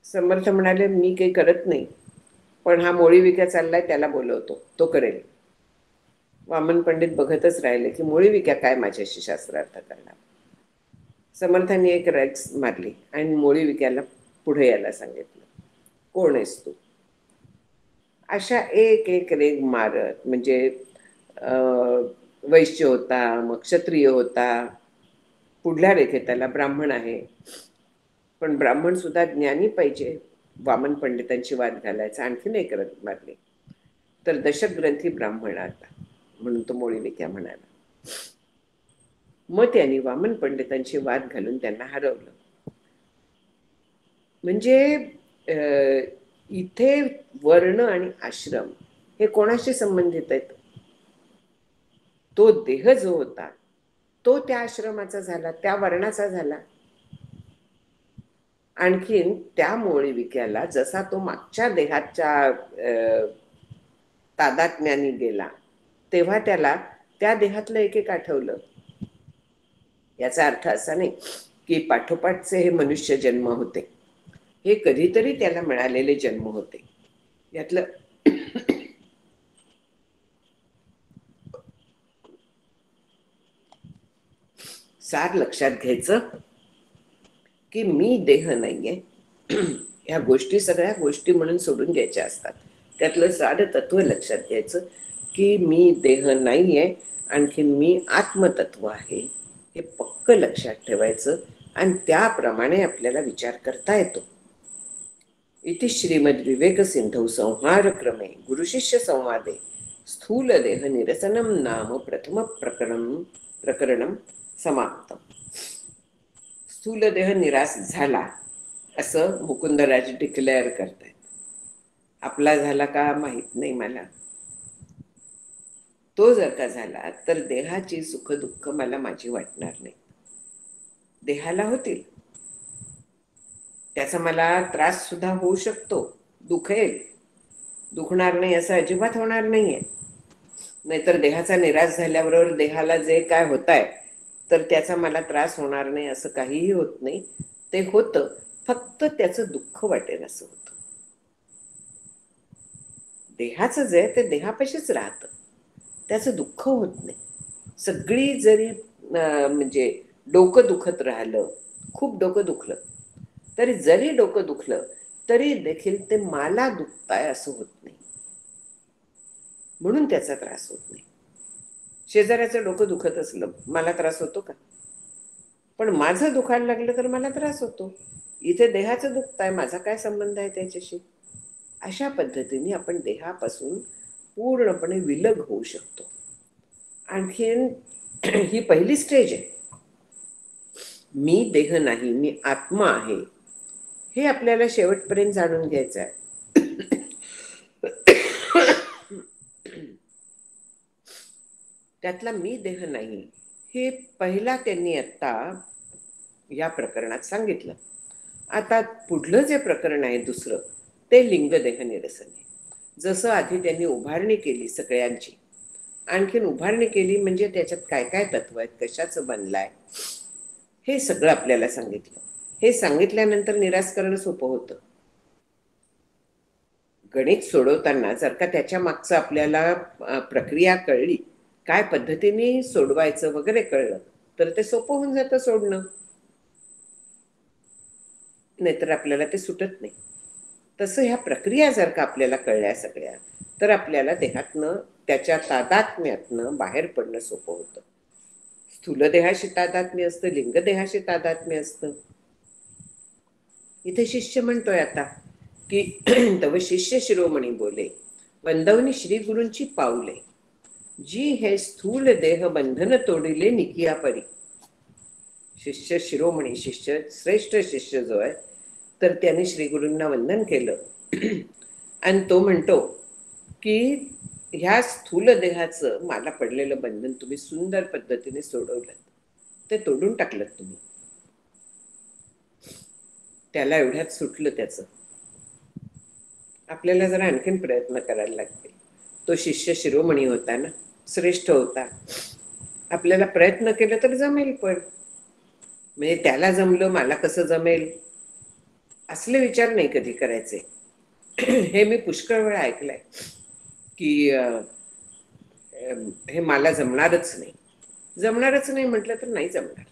समर्थ म्हणाले, मी काही करत नाही, पण हा मोळी विक्या चाललाय त्याला बोलवतो, तो करेल. वामन पंडित बघतच राहिले की मोळी विक्या काय माझ्याशी शास्त्रार्थ करणार. समर्थांनी एक रॅक्स मारली आणि मोळी विक्याला पुढे यायला सांगितलं. कोण आहेस तू? अशा एक एक रेग मारत, म्हणजे वैश्य होता, मग क्षत्रिय होता, पुढल्या रेखेत त्याला ब्राह्मण आहे, पण ब्राह्मण सुद्धा ज्ञानी पाहिजे. वामन पंडितांची वाद घालायचा. आणखीन एक रग मारली तर दशग्रंथी ब्राह्मण आता, म्हणून तो मोळी विक्या म्हणाला. मग त्यांनी वामन पंडितांची वाद घालून त्यांना हरवलं. म्हणजे इथे वर्ण आणि आश्रम हे कोणाशी संबंधित आहेत? तो देह जो होता तो त्या आश्रमाचा झाला, त्या वर्णाचा झाला. आणखीन त्या मोळी विक्याला जसा तो मागच्या देहाच्या तादात्म्याने गेला, तेव्हा त्याला त्या देहातलं एक एक आठवलं. याचा अर्थ असा नाही की पाठोपाठचे हे मनुष्य जन्म होते. हे कधीतरी त्याला मिळालेले जन्म होते. यातलं सार लक्षात घ्यायचं की मी देह नाहीये. ह्या गोष्टी सगळ्या गोष्टी म्हणून सोडून घ्यायच्या असतात. त्यातलं साधं तत्व लक्षात घ्यायचं की मी देह नाहीये, आणखीन मी आत्मतत्व आहे. हे पक्क लक्षात ठेवायचं आणि त्याप्रमाणे आपल्याला विचार करता येतो. इति श्रीमद विवेक सिंधू संहार क्रमे गुरुशिष्य संवादे स्थूल देह निरसनम नाम प्रथम प्रकरणम समाप्तम. स्थूल देह निराश झाला असं मुकुंदराज डिक्लेअर करतायत. आपला झाला का माहित नाही मला. तो जर का झाला तर देहाची सुख दुःख मला माझी वाटणार नाही. देहाला होतील, त्याचा मला त्रास सुद्धा होऊ शकतो, दुखेल, दुखणार नाही असं अजिबात होणार नाहीये. नाहीतर देहाचा निराश झाल्याबरोबर देहाला जे काय होत आहे तर त्याचा मला त्रास होणार नाही असं काहीही होत नाही. ते होतं, फक्त त्याचं दुःख वाटेल असं होतं. देहाचं जे ते देहापाशीच राहतं, त्याचं दुःख होत नाही. सगळी जरी म्हणजे डोकं दुखत राहिलं, खूप डोकं दुखलं, तरी जरी डोकं दुखलं तरी देखील ते मला दुखताय असं होत नाही, म्हणून त्याचा त्रास होत नाही. शेजाऱ्याचं डोकं दुखत असलं, मला त्रास होतो का? पण माझं दुखायला लागलं तर मला त्रास होतो. इथे देहाचं दुखताय, माझा काय संबंध आहे त्याच्याशी? अशा पद्धतीने आपण देहापासून पूर्णपणे विलग होऊ शकतो. आणखीन ही पहिली स्टेज आहे. मी देह नाही, मी आत्मा आहे, हे आपल्याला शेवटपर्यंत जाणून घ्यायचं आहे. त्यातला मी देह नाही हे पहिला त्यांनी आता या प्रकरणात सांगितलं. आता पुढलं जे प्रकरण आहे दुसरं, ते लिंगदेह निरसन आहे. जसं आधी त्यांनी उभारणी केली सगळ्यांची, आणखीन उभारणी केली म्हणजे त्याच्यात काय काय तत्व आहेत, कशाचं बनलाय, हे सगळं आपल्याला सांगितलं. हे सांगितल्यानंतर निराश करणं सोपं होतं. गणित सोडवताना जर का त्याच्या मागचं आपल्याला प्रक्रिया कळली, काय पद्धतीने सोडवायचं वगैरे कळलं, तर ते सोपं होऊन जातं सोडणं. नाहीतर आपल्याला ते सुटत नाही. तसं ह्या प्रक्रिया जर का आपल्याला कळल्या सगळ्या, तर आपल्याला देहातनं, त्याच्या तादात्म्यातनं बाहेर पडणं सोपं होतं. स्थूल देहाशी तादात्म्य असतं, लिंगदेहाशी तादात्म्य असतं. इथे शिष्य म्हणतोय आता की तव शिष्य शिरोमणी बोले, वंदवनी श्री गुरूंची पाऊले, जी हे स्थूल देह बंधन तोडिले निकिया परी. शिष्य शिरोमणी, शिष्य श्रेष्ठ शिष्य जो आहे, तर त्याने श्री गुरूंना वंदन केलं आणि तो म्हणतो की ह्या स्थूल देहाचं मला पडलेलं बंधन तुम्ही सुंदर पद्धतीने सोडवलं, ते तोडून टाकलं तुम्ही. त्याला एवढ्यात सुटलं त्याचं. आपल्याला जरा आणखीन प्रयत्न करायला लागतील. तो शिष्य शिरोमणी होता ना, श्रेष्ठ होता. आपल्याला प्रयत्न केलं तर जमेल, पण म्हणजे त्याला जमलं मला कसं जमेल असले विचार नाही कधी करायचे. हे मी पुष्कळ वेळा ऐकलंय की हे मला जमणारच नाही. जमणारच नाही म्हटलं तर नाही जमणार,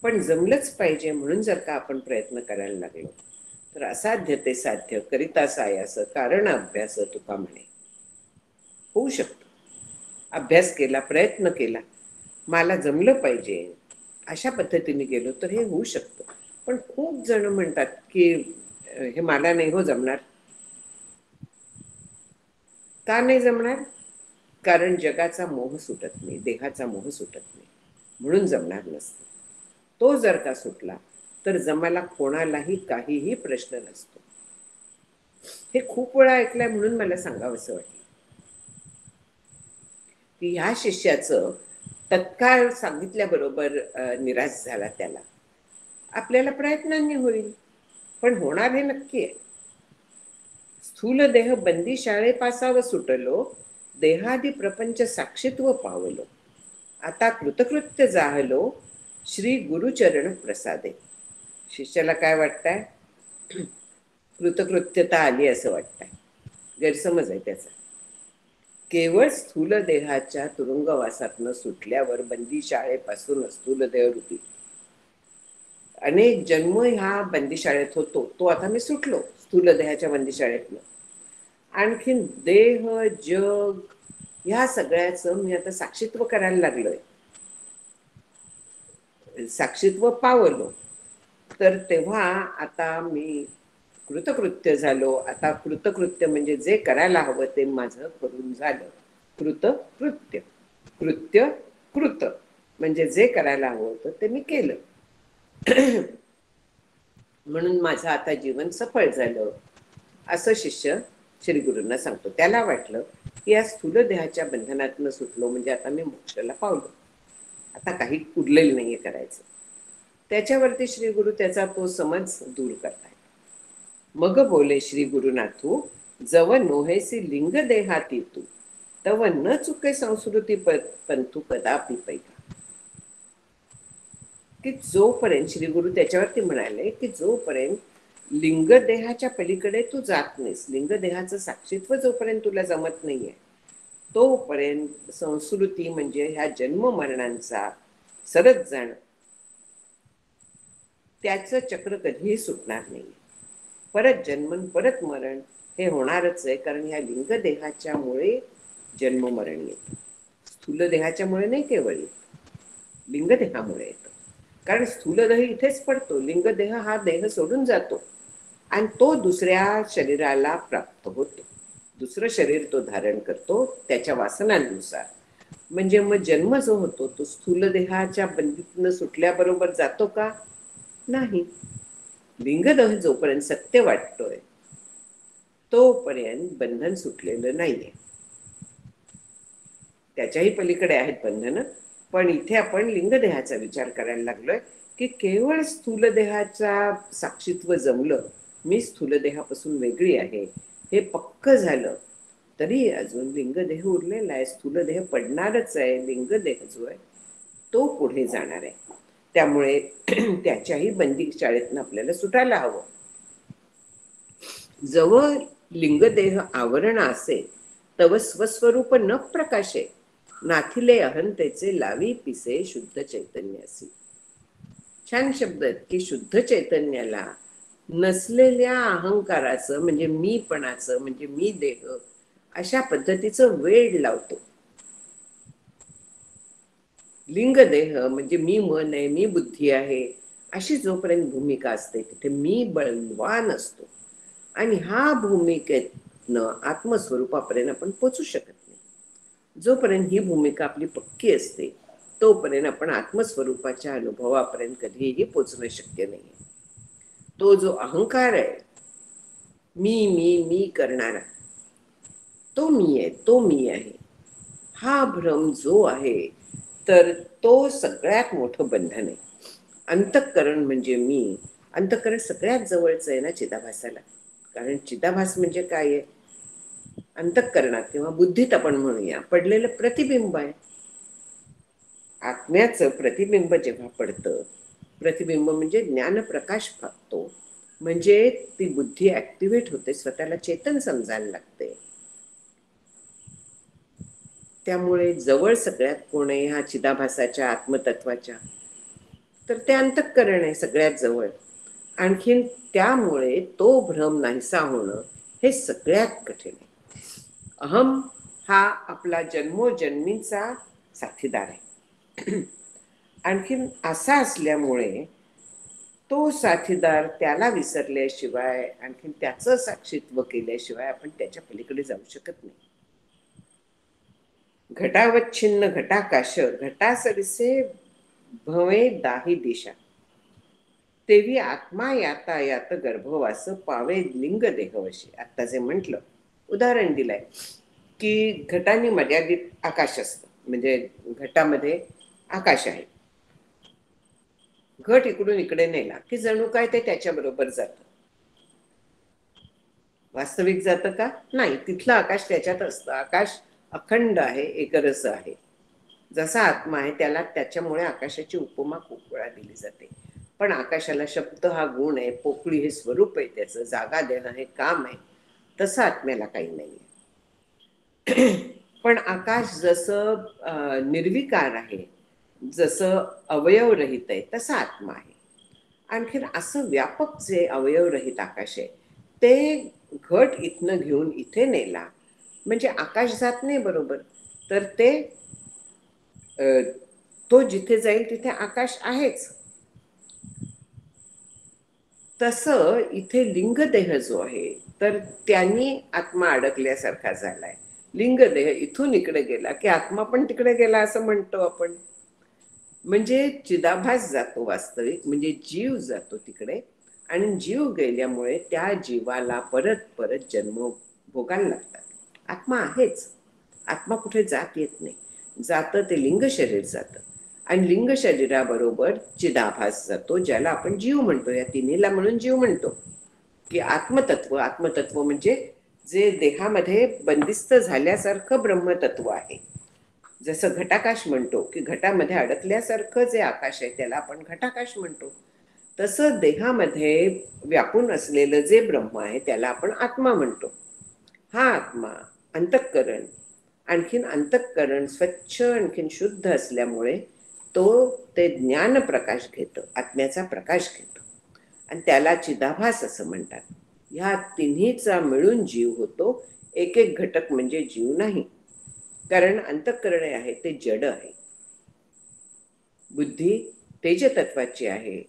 पण जमलंच पाहिजे म्हणून जर का आपण प्रयत्न करायला लागलो तर असाध्य ते साध्य करिता सायास कारण अभ्यास तुका म्हणे. होऊ शकतो. अभ्यास केला, प्रयत्न केला, मला जमलं पाहिजे अशा पद्धतीने गेलो तर हे होऊ शकतं. पण खूप जण म्हणतात की हे मला नाही हो जमणार. का नाही जमणार? कारण जगाचा मोह सुटत नाही, देहाचा मोह सुटत नाही, म्हणून जमणार नसतं. तो जर का सुटला तर जमायला कोणालाही काहीही प्रश्न नसतो. हे खूप वेळा ऐकलंय म्हणून मला सांगावंसं वाटलं की ह्या शिष्याचं तत्काळ सांगितल्याबरोबर निराश झाला त्याला. आपल्याला प्रयत्नांनी होईल, पण होणार हे नक्की आहे. स्थूल देह बंदी शाळेपासाव सुटलो, देहादी प्रपंच साक्षीत्व पावलो, आता कृतकृत्य जाहलो, श्री गुरुचरण प्रसादे. शिष्याला काय वाटतंय? कृतकृत्यता आली असं वाटतंय. गैरसमज आहे त्याचा. केवळ स्थूल देहाच्या तुरुंगवासातनं सुटल्यावर बंदी शाळेपासून स्थूल देह रूपी अनेक जन्म ह्या बंदीशाळेत होतो, तो आता मी सुटलो स्थूल देहाच्या बंदीशाळेतनं. आणखीन देह, जग ह्या सगळ्याचं मी आता साक्षीत्व करायला लागलोय, साक्षीत्व पावलो, तर तेव्हा आता मी कृतकृत्य झालो. आता कृतकृत्य म्हणजे जे करायला हवं ते माझं करून झालं. कृतकृत्य, कृत्य कृत म्हणजे जे करायला हवं होतं ते मी केलं. म्हणून माझं आता जीवन सफळ झालं असं शिष्य श्री गुरूंना सांगतो. त्याला वाटलं की या स्थूल देहाच्या बंधनातनं सुटलो म्हणजे आता मी मोक्षाला पावलो, आता काही उरलेलं नाहीये करायचं. त्याच्यावरती श्री गुरु त्याचा तो समज दूर करतायत. मग बोले श्री गुरुनाथू, जव नोहेसी लिंग देहाती तू, तव न चुके संस्कृती पंथू कदापि पैका. की जोपर्यंत श्री गुरु त्याच्यावरती म्हणाले की जोपर्यंत लिंगदेहाच्या पलीकडे तू जात नाहीस, लिंगदेहाचं साक्षीत्व जोपर्यंत तुला जमत नाहीये, तोपर्यंत संस्कृती म्हणजे ह्या जन्म मरणांचा सरत जाणं, त्याचं चक्र कधीही सुटणार नाही. परत जन्मन परत मरण हे होणारच आहे, कारण ह्या लिंगदेहाच्या मुळे जन्म मरण येतं. स्थूल देहाच्यामुळे नाही केवळ येतं, लिंगदेहामुळे येतं. कारण स्थूलदेह इथेच पडतो, लिंगदेह हा देह सोडून जातो आणि तो दुसऱ्या शरीराला प्राप्त होतो. दुसरं शरीर तो धारण करतो त्याच्या वासनांनुसार. म्हणजे मग जन्म जो होतो तो स्थूल देहाच्या बंदीतनं सुटल्याबरोबर जातो का? नाही. लिंगदेह जोपर्यंत सत्य वाटतोय तोपर्यंत बंधन सुटलेलं नाहीये. त्याच्याही पलीकडे आहेत बंधनं, पण इथे आपण लिंगदेहाचा विचार करायला लागलोय की केवळ स्थूल देहाचा साक्षीत्व जमलं, मी स्थूल देहापासून वेगळी आहे हे पक्क झालं, तरी अजून लिंगदेह उरलेला आहे. स्थूल देह पडणारच आहे. लिंगदेह जो आहे तो पुढे जाणार आहे. त्यामुळे त्याच्याही बंदी शाळेतनं आपल्याला सुटायला हवं. जवळ लिंगदेह आवरण असे तव स्वस्वरूप न प्रकाशे, नाथिले अहंतेचे लावी पिसे शुद्ध चैतन्यासी. छान शब्द आहेत की शुद्ध चैतन्याला नसलेल्या अहंकाराचं म्हणजे मीपणाचं म्हणजे मी देह अशा पद्धतीचं वेड लावतो. लिंगदेह म्हणजे मी मन आहे, मी बुद्धी आहे अशी जोपर्यंत भूमिका असते तिथे मी बलवान असतो आणि हा भूमिकेतनं आत्मस्वरूपापर्यंत आपण पोचू शकत नाही. जोपर्यंत ही भूमिका आपली पक्की असते तोपर्यंत आपण आत्मस्वरूपाच्या अनुभवापर्यंत कधीही पोचणं शक्य नाही. तो जो अहंकार आहे, मी मी मी करणारा, तो मी आहे, तो मी आहे, हा भ्रम जो आहे तर तो सगळ्यात मोठं बंधन आहे. अंतःकरण म्हणजे मी, अंतःकरण सगळ्यात जवळचं आहे ना चिदाभासाला. कारण चिदाभास म्हणजे काय आहे? अंतःकरणात किंवा बुद्धीत आपण म्हणूया पडलेलं प्रतिबिंब आहे. आत्म्याचं प्रतिबिंब जेव्हा पडतं, प्रतिबिंब म्हणजे ज्ञानप्रकाश फाकतो, म्हणजे ती बुद्धी ऍक्टिव्हेट होते, स्वतःला चेतन समजायला लागते. त्यामुळे जवळ सगळ्यात कोण आहे ह्या चिदाभासाच्या आत्मतत्वाच्या? तर ते अंतःकरण आहे सगळ्यात जवळ. आणखीन त्यामुळे तो भ्रम नाहीसा होणं हे सगळ्यात कठीण आहे. अहम हा आपला जन्मोजन्मीचा साथीदार आहे. आणखीन असा असल्यामुळे तो साथीदार त्याला विसरल्याशिवाय आणखीन त्याचं साक्षीत्व केल्याशिवाय आपण त्याच्या पलीकडे जाऊ शकत नाही. घटावच्छिन्न घटाकाश घटासरिसे भवे दाही दिशा, तेवी आत्मा याता यात गर्भवास पावे लिंग देहवशी. आता जे म्हटलं उदाहरण दिलंय की घटाने मर्यादित आकाश असतं, म्हणजे घटामध्ये आकाश आहे. घट इकडून इकडे नेला की जणू काय ते त्याच्याबरोबर जातं. वास्तविक जातं का? नाही. तिथलं आकाश त्याच्यात असतं. आकाश अखंड आहे, एकरस आहे. जसा आत्मा आहे त्याला त्याच्यामुळे आकाशाची उपमा खूप वेळा दिली जाते. पण आकाशाला शब्द हा गुण आहे, पोकळी हे स्वरूप आहे, त्याचं जागा देणं हे काम आहे. तसं आत्म्याला काही नाही. पण आकाश जसं निर्विकार आहे, जसं अवयवरहित आहे, तसा आत्मा आहे. आणखीन असं व्यापक जे अवयवरहित आकाश आहे ते घट इथनं घेऊन इथे नेला म्हणजे आकाश जात नाही बरोबर, तर ते तो जिथे जाईल तिथे आकाश आहेच. तसं इथे लिंगदेह जो आहे तर त्यांनी आत्मा अडकल्यासारखा झालाय. लिंगदेह इथून इकडे गेला की आत्मा पण तिकडे गेला असं म्हणतो आपण. म्हणजे चिदाभास जातो वास्तविक, म्हणजे जीव जातो तिकडे, आणि जीव गेल्यामुळे त्या जीवाला परत परत जन्म भोगायला लागतात. आत्मा आहेच, आत्मा कुठे जात येत नाही. जातं ते लिंग शरीर जातं, आणि लिंग शरीराबरोबर चिदाभास जातो, ज्याला आपण जीव म्हणतो. या तिन्हीला म्हणून जीव म्हणतो. की आत्मतत्व, आत्मतत्व म्हणजे जे देहामध्ये बंदिस्त झाल्यासारखं ब्रह्मतत्व आहे. जसं घटाकाश म्हणतो की घटामध्ये अडकल्यासारखं जे आकाश आहे त्याला आपण घटाकाश म्हणतो, तसं देहामध्ये व्यापून असलेलं जे ब्रह्म आहे त्याला आपण आत्मा म्हणतो. हा आत्मा अंतःकरण, आणखीन अंतःकरण स्वच्छ आणखीन शुद्ध असल्यामुळे तो ते ज्ञान प्रकाश घेतो, आत्म्याचा प्रकाश घेतो, आणि त्याला चिदाभास असं म्हणतात. ह्या तिन्हीचा मिळून जीव होतो. एक एक घटक म्हणजे जीव नाही, कारण अंतःकरण आहे ते जड आहे, बुद्धी तेज तत्वाची आहे,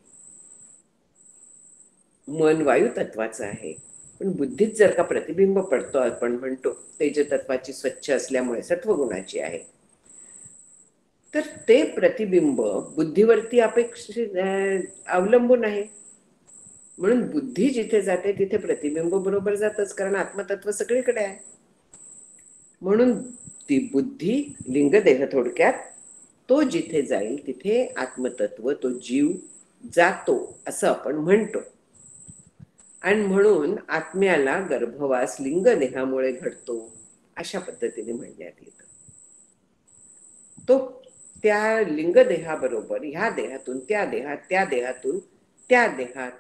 मन वायू तत्वाचं आहे. पण बुद्धीत जर का प्रतिबिंब पडतो, आपण म्हणतो तेज तत्वाची स्वच्छ असल्यामुळे सत्वगुणाची आहे, तर ते प्रतिबिंब बुद्धीवरती अपेक्षित अवलंबून आहे. म्हणून बुद्धी जिथे जाते तिथे प्रतिबिंब बरोबर जातच, कारण आत्मतत्व सगळीकडे आहे. म्हणून ती बुद्धी लिंगदेह थोडक्यात तो जिथे जाईल तिथे आत्मतत्व, तो जीव जातो असं आपण म्हणतो. आणि म्हणून आत्म्याला गर्भवास लिंगदेहामुळे घडतो अशा पद्धतीने म्हणण्यात येतं. तो त्या लिंगदेहाबरोबर ह्या देहातून त्या देहात, त्या देहातून त्या देहात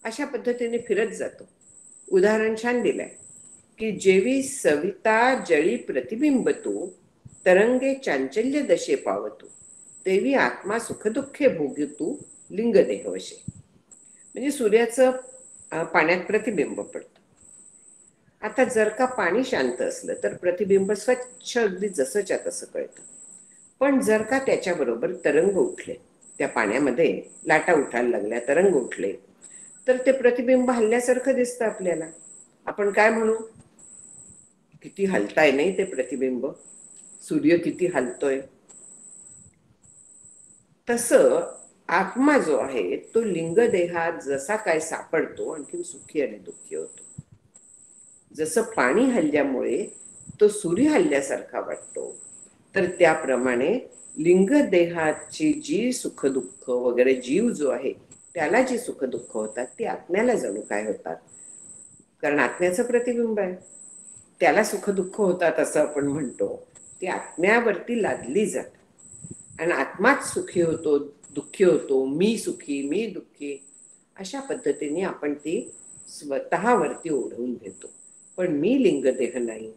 अशा पद्धतीने फिरत जातो. उदाहरण छान दिलंय की जेवी सविता जळी प्रतिबिंब तू तरंगे चांचल्य दशे पावतो तेवी आत्मा सुखदुःखे भोगतू लिंगदेहवशे. म्हणजे सूर्याचं पाण्यात प्रतिबिंब पडतं. आता जर का पाणी शांत असलं तर प्रतिबिंब स्वच्छ अगदी जसंच्या तसं कळतं. पण जर का त्याच्याबरोबर तरंग उठले, त्या पाण्यामध्ये लाटा उठायला लागल्या, तरंग उठले, तर ते प्रतिबिंब हल्ल्यासारखं दिसतं आपल्याला. आपण काय म्हणू, किती हलताय नाही ते प्रतिबिंब, सूर्य किती हलतोय. तसं आत्मा जो आहे तो लिंगदेहात जसा काय सापडतो आणखी सुखी आणि दुःखी होतो. जसं पाणी हल्ल्यामुळे तो सूर्य हल्ल्यासारखा वाटतो, तर त्याप्रमाणे लिंगदेहाची जी सुखदुःख वगैरे जीव जो आहे त्याला जी सुखदुःख होतात ती आत्म्याला जणू काय होतात, कारण आत्म्याचं प्रतिबिंब आहे. त्याला सुखदुःख होतात असं आपण म्हणतो. ती आत्म्यावरती लादली जातात आणि आत्माच सुखी होतो, दुःखी होतो, मी सुखी मी दुःखी अशा पद्धतीने आपण ती स्वतःवरती ओढवून घेतो. पण मी लिंगदेह नाही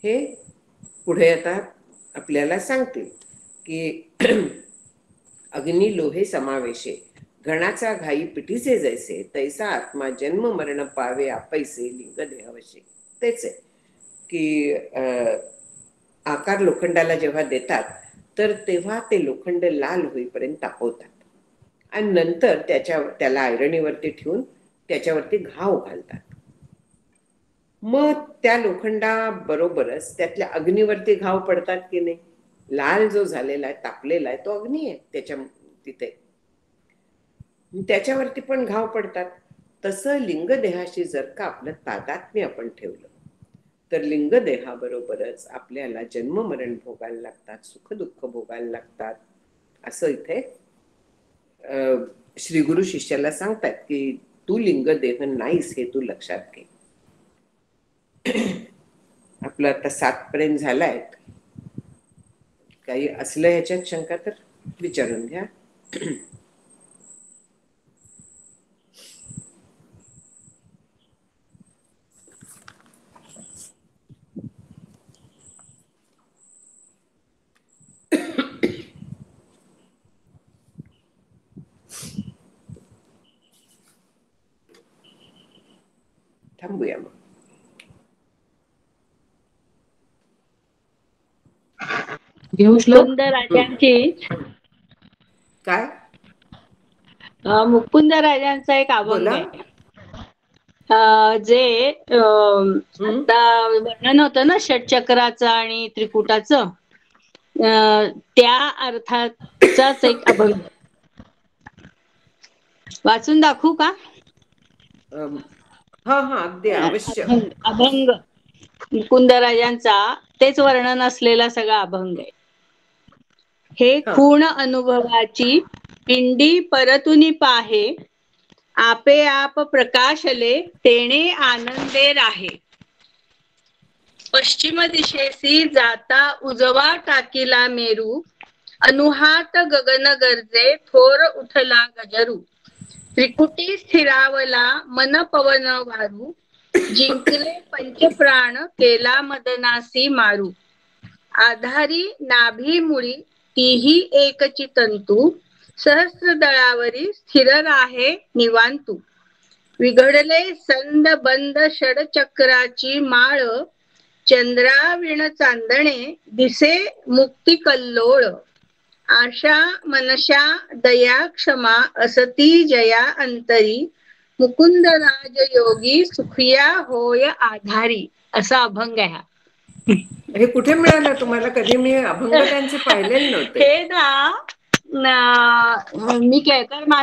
हे पुढे आता आपल्याला सांगतील की अग्नी लोहे समावेशे घणाचा घाई पिटीचे जैसे तैसा आत्मा जन्म मरण पावे आपैसे लिंगदेहावशे. तेच आहे की आकार लोखंडाला जेव्हा देतात तर तेव्हा ते लोखंड लाल होईपर्यंत तापवतात आणि नंतर त्याला आयरणीवरती ठेवून त्याच्यावरती घाव घालतात. मग त्या लोखंडाबरोबरच त्यातल्या अग्नीवरती घाव पडतात की नाही. लाल जो झालेला आहे, तापलेला आहे, तो अग्नी आहे त्याच्या तिथे, त्याच्यावरती पण घाव पडतात. तसं लिंगदेहाशी जर का आपलं तादात्म्य आपण ठेवलं तर लिंगदेहाबरोबरच आपल्याला जन्म मरण भोगायला लागतात, सुख दुःख भोगायला लागतात. असं इथे श्री गुरु शिष्याला सांगतात की तू लिंगदेह नाहीस हे तू लक्षात घे. आपलं आता 7 पर्यंत झालाय. काही असलं ह्याच्यात शंका तर विचारून घ्या. थांबूया मग. घेऊ श्लोक. मुकुंद राजांची काय मुकुंद राजांचा एक अभंग बोला. आहे. जे आता वर्णन होतं ना षटचक्राचं आणि त्रिकुटाचं, त्या अर्थाचाच एक अभंग वाचून दाखवू का? हा हा अगदी अवश्य. अभंग मुकुंद राजांचा तेच वर्णन असलेला सगळा अभंग आहे. हे हा. खूण अनुभवाची पिंडी परतुनी पाहे आपे आप प्रकाशले तेणे आनंदे राहे. पश्चिम दिशेसी जाता उजवा टाकीला मेरू अनुहात गगन गर्जे थोर उठला गजरू. त्रिकुटी स्थिरावला मन पवन वारू जिंकले पंचप्राण केला मदनासी मारू. आधारी नाभी मुळी तीही एकची तंतू सहस्र दळावरी स्थिर राहे निवांतू. विघडले संद बंद षडचक्राची माळ चंद्राविण चांदणे दिसे मुक्ती कल्लोळ. आशा मनशा दया क्षमा असती जया अंतरी मुकुंद राज योगी सुखिया होय आधारी. असा अभंग आहे हा. हे कुठे मिळालं तुम्हाला? कधी मी अभंग त्यांचे पाहिलेले नव्हते. हे मी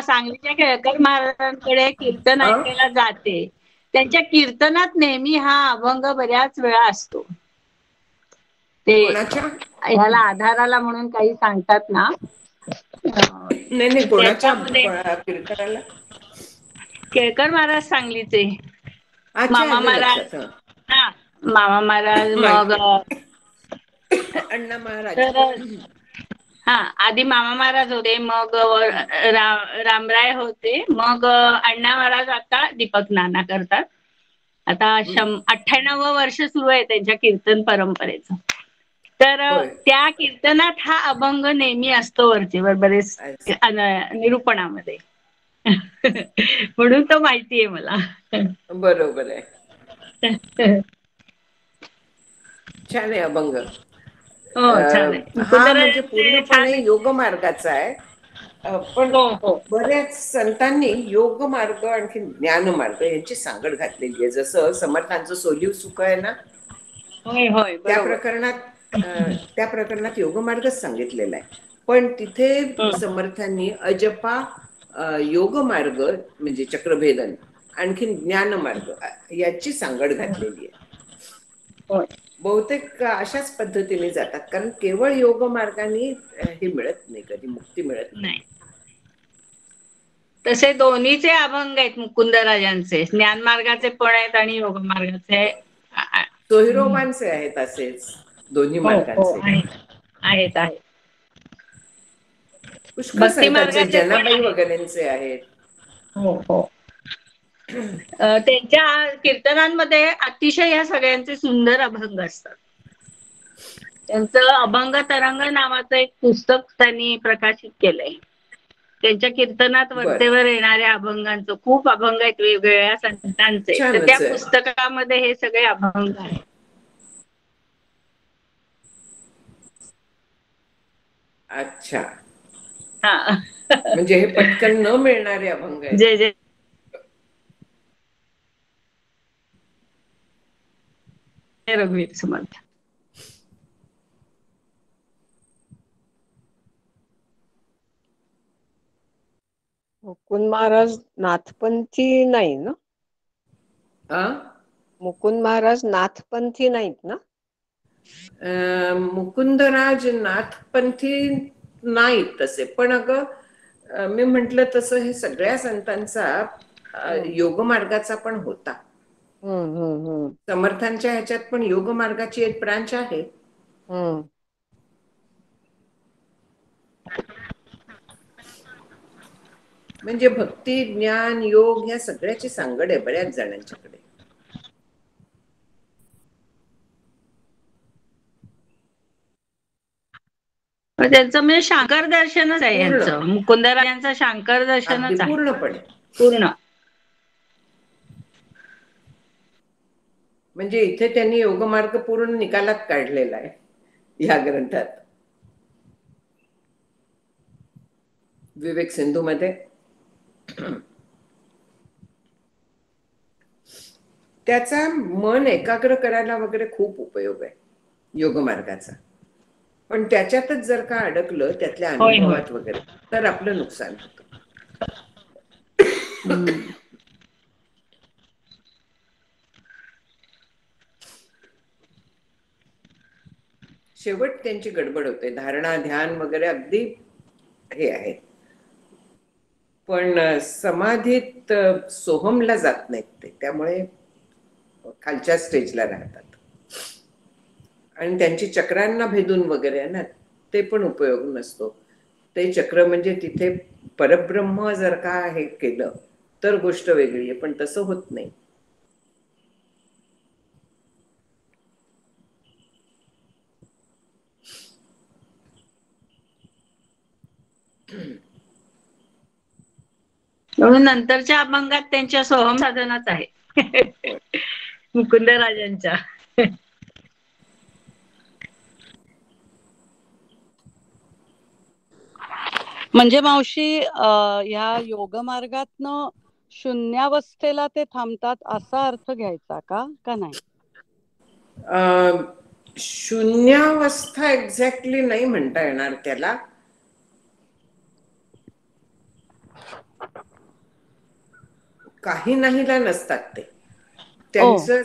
सांगलीच्या केळकर महाराजांकडे कीर्तन ऐकायला जाते. त्यांच्या कीर्तनात नेहमी हा अभंग बऱ्याच वेळा असतो. ते कोणाच्या? ह्याला आधाराला म्हणून काही सांगतात ना, नाही, कोणाच्या त्याच्यामध्ये कीर्तनाला? केळकर महाराज सांगलीचे, अच्छा, मामा आलं महाराज. लक्षात. हा, मामा महाराज. मग माहिती अण्णा महाराज. तर हा, आधी मामा महाराज होते, मग रामराय होते, मग अण्णा महाराज, आता दीपक नाना करतात. आता 98वं वर्ष सुरू आहे त्यांच्या कीर्तन परंपरेचं. तर होय. त्या कीर्तनात हा अभंग नेहमी असतो वरचेवर बरेच निरूपणामध्ये. म्हणून तो माहितीये मला. बरोबर आहे. छान आहे अभंग. हो, छान आहे. हा म्हणजे मुकुंदराजांचे छान पूर्णपणे आहे. योग मार्गाचा आहे. पण हो हो बऱ्याच संतांनी योग मार्ग आणखी ज्ञान मार्ग यांची सांगड घातलेली आहे. जसं समर्थांचं सोलीव सुख आहे ना, होय होय, त्या बरोबर. प्रकरणात योग मार्गच सांगितलेला आहे. पण तिथे समर्थांनी अजपा, योग मार्ग म्हणजे चक्रभेदन, आणखीन ज्ञान मार्ग याची सांगड घातलेली आहे. होय. बहुतेक अशाच पद्धतीने जातात, कारण केवळ योग मार्गाने हे मिळत नाही, कधी मुक्ती मिळत नाही. तसे दोन्हीचे अभंग आहेत मुकुंदराजांचे, ज्ञान मार्गाचे पण आहेत आणि योग मार्गाचे. सोहिरोबांचे आहेत असेच दोन्ही हो हो, मार्गांचे. आहेत. पुष्कळ भक्ती संतांचे, मार्गाचे पण जनाबाई आहेत. वगैरेंचे आहेत. हो. त्यांच्या कीर्तनांमध्ये अतिशय या सगळ्यांचे सुंदर अभंग असतात. त्यांचं अभंग तरंग नावाचं एक पुस्तक त्यांनी प्रकाशित केलंय. त्यांच्या कीर्तनात बर, वरतेवर येणाऱ्या अभंगांचं, खूप अभंग आहेत वेगवेगळ्या संतांचे, तर त्या छानच आहे. पुस्तकामध्ये हे सगळे अभंग आहेत. अच्छा, हा. म्हणजे हे पटकन न मिळणारे अभंग आहेत. जय जय रघुवीर समर्थ. मुकुंद महाराज नाथपंथी नाही ना? मुकुंद महाराज नाथपंथी नाहीत ना? मुकुंदराज नाथपंथी नाही तसे, पण अगं मी म्हंटल तसं हे सगळ्या संतांचा योग मार्गाचा पण होता. समर्थांच्या ह्याच्यात पण योग मार्गाची एक ब्रांच आहे. म्हणजे भक्ती, ज्ञान, योग ह्या सगळ्याची सांगड आहे बऱ्याच जणांच्याकडे. त्यांचं म्हणजे शांकर दर्शनच आहे पूर्ण, यांचं, मुकुंदराजांचं शांकर अगदी दर्शनच आहे पूर्णपणे. पूर्ण. म्हणजे इथे त्यांनी योगमार्ग पूर्ण निकालात काढलेला आहे या ग्रंथात. विवेक सिंधू मध्ये त्याचा मन एकाग्र करायला वगैरे खूप उपयोग आहे योगमार्गाचा. पण त्याच्यातच जर का अडकलं त्यातल्या होय होय. अनुभवात वगैरे, तर आपलं नुकसान होतं. शेवट त्यांची गडबड होते. धारणा, ध्यान वगैरे अगदी हे आहे, पण समाधीत सोहमला जात नाहीत ते, त्यामुळे खालच्या स्टेजला राहतात. आणि त्यांची चक्रांना भेदून वगैरे ना, ते पण उपयोग नसतो. ते चक्र म्हणजे तिथे परब्रह्म जर का हे केलं तर गोष्ट वेगळी आहे, पण तसं होत नाही. म्हणून नंतरच्या अभंगात त्यांच्या सोहम साधनाच आहे मुकुंदराजांच्या. म्हणजे मावशी, ह्या योग मार्गातनं शून्यावस्थेला ते थांबतात असा अर्थ घ्यायचा का नाही? शून्यावस्था एक्झॅक्टली नाही म्हणता येणार त्याला. काही नाहीला नसतात ते. त्यांचं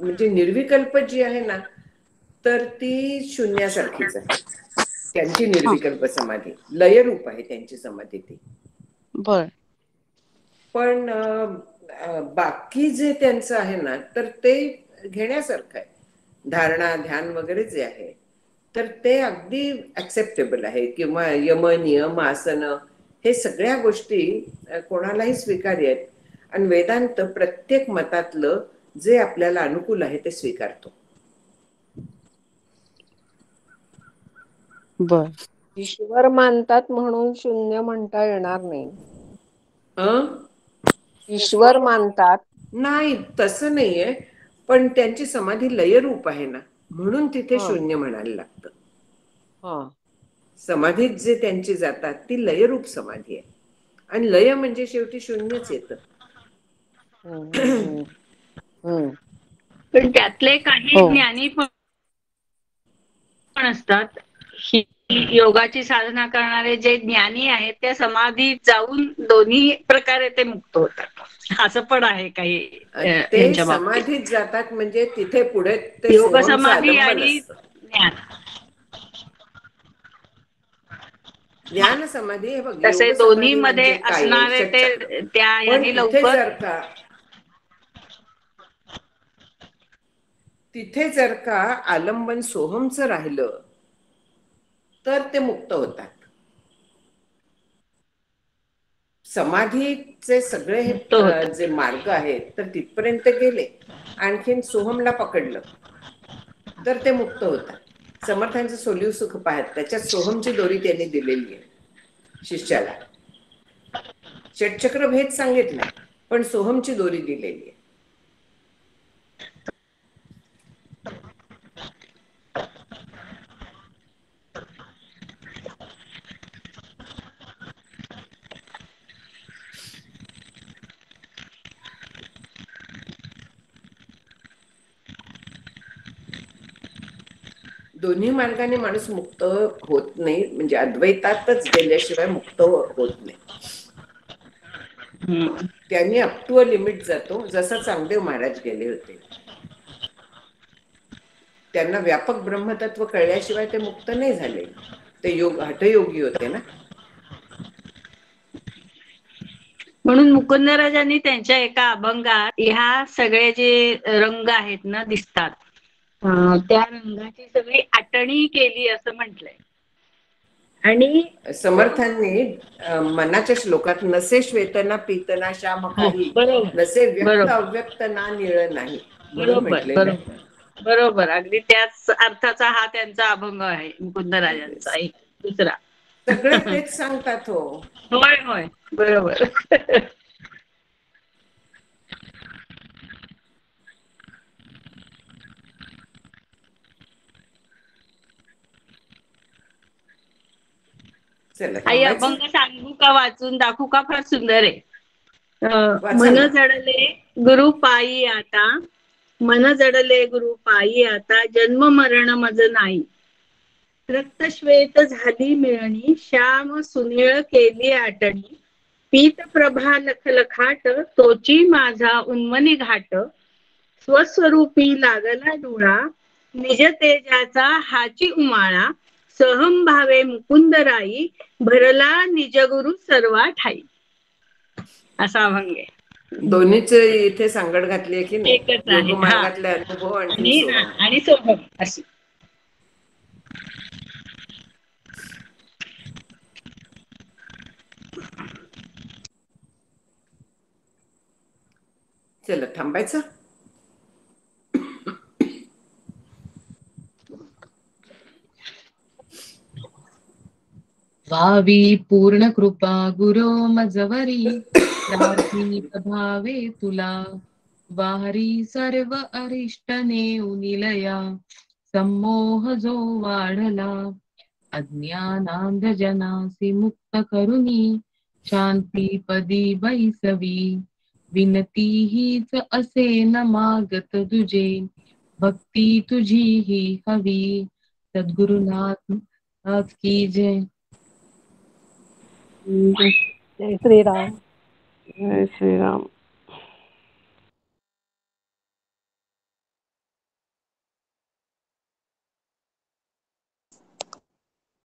म्हणजे निर्विकल्प जी आहे ना, तर ती शून्यासारखीच आहे. त्यांची निर्विकल्प समाधी लयरूप आहे त्यांची समाधी ती. बर. पण बाकी जे त्यांचं आहे ना तर ते घेण्यासारखं आहे. धारणा ध्यान वगैरे जे आहे तर ते अगदी ऍक्सेप्टेबल आहे. किंवा यम नियम आसन हे सगळ्या गोष्टी कोणालाही स्वीकार्य आहेत. आणि वेदांत प्रत्येक मतातलं जे आपल्याला अनुकूल आहे ते स्वीकारतो. बर. ईश्वर मानतात म्हणून शून्य म्हणता येणार नाही. ईश्वर मानतात नाही तसं नाहीये. पण त्यांची समाधी लयरूप आहे ना म्हणून तिथे हा. शून्य म्हणायला लागतं. हा. समाधीत जे त्यांची जातात ती लयरूप समाधी आहे. आणि लय म्हणजे शेवटी शून्यच येतं. हम्म, हम्म, हम्म. पण त्यातले काही हो. ज्ञानी पण असतात. ही योगाची साधना करणारे जे ज्ञानी आहेत त्या समाधीत जाऊन दोन्ही प्रकारे ते मुक्त होतात. असं पण आहे काही ते ह्यांच्या बाबतीत. समाधीत जातात म्हणजे तिथे पुढे ते योग सोहमचं समाधी आलंबन आणि असतं. ज्ञान. ज्ञान समाधी हे बघ तसे योग दोन्ही समाधी मध्ये म्हणजे काय आहे असणारे षटचक्र. ते त्या पण यांनी लवकर तिथे जर का आलंबन सोहमचं राहिलं तर ते मुक्त होतात. समाधीचे सगळे मुक्त होतात. जे मार्ग आहेत तर तिथपर्यंत गेले आणखीन सोहमला पकडलं तर ते मुक्त होतात. समर्थांचं सोलीव सुख पाहत त्याच्यात सोहमची दोरी त्यांनी दिलेली आहे शिष्याला. षटचक्र भेद सांगितलाय पण सोहमची दोरी दिलेली आहे. दोन्ही मार्गाने माणूस मुक्त होत नाही. म्हणजे अद्वैतातच गेल्याशिवाय मुक्त होत नाही. त्यांनी अप टू अ लिमिट जातो. जसं चांगदेव महाराज गेले होते. त्यांना व्यापक ब्रह्मतत्व कळल्याशिवाय ते मुक्त नाही झाले. ते हठयोगी होते ना. म्हणून मुकुंदराजांनी त्यांच्या एका अभंगात ह्या सगळे जे रंग आहेत ना दिसतात त्या रंगाची सगळी आटणी केली असं म्हटलंय. आणि समर्थांनी मनाच्या श्लोकात नसे श्वेतना पीतना श्याम काही बरोबर नसे व्यक्त बरोबर अव्यक्त ना निळ नाही म्हणून बरोबर म्हटलेलं आहे. बरोबर बरोबर अगदी त्याच अर्थाचा हा त्यांचा अभंग आहे मुकुंदराजांचा एक दुसरा. सगळे तेच सांगतात हो. होय होय बरोबर. चला आई थांबायचं. अभंग सांगू का वाचून दाखवू का? फार सुंदर आहे. वाचा मन ना. जडले गुरु पायी आता मन जडले गुरु पायी आता जन्म मरण मज नाही रक्तश्वेत झाली मिळणी श्याम सुनीळ केली आटणी पीत प्रभा लखलखाट तोची माझा उन्मनी घाट स्वस्वरूपी लागला डोळा निज तेजाचा हाची उमाळा सहम भावे मुकुंदराई भरला निजगुरु सर्वा ठाई. असा अभंग आहे. दोन्हीच इथे सांगड घातली आहे की नाही. एकच आहे योग हा. मार्गातले अनुभव आणखीन सोहम. आणि सोहम अशी. चला थांबायचं. व्हावी पूर्ण कृपा गुरो मजवरी प्रार्थी भावे तुला वारी सर्व अरिष्ट नेऊ निलया संमोह जो वाढला अज्ञानांध जनासी मुक्त करुनी शांती पदी बैसवी विनती हीच असे न मागत तुझे भक्ती तुझी ही हवी सद्गुरुनाथ नाथ की जय. जय श्रीराम. जय श्रीराम.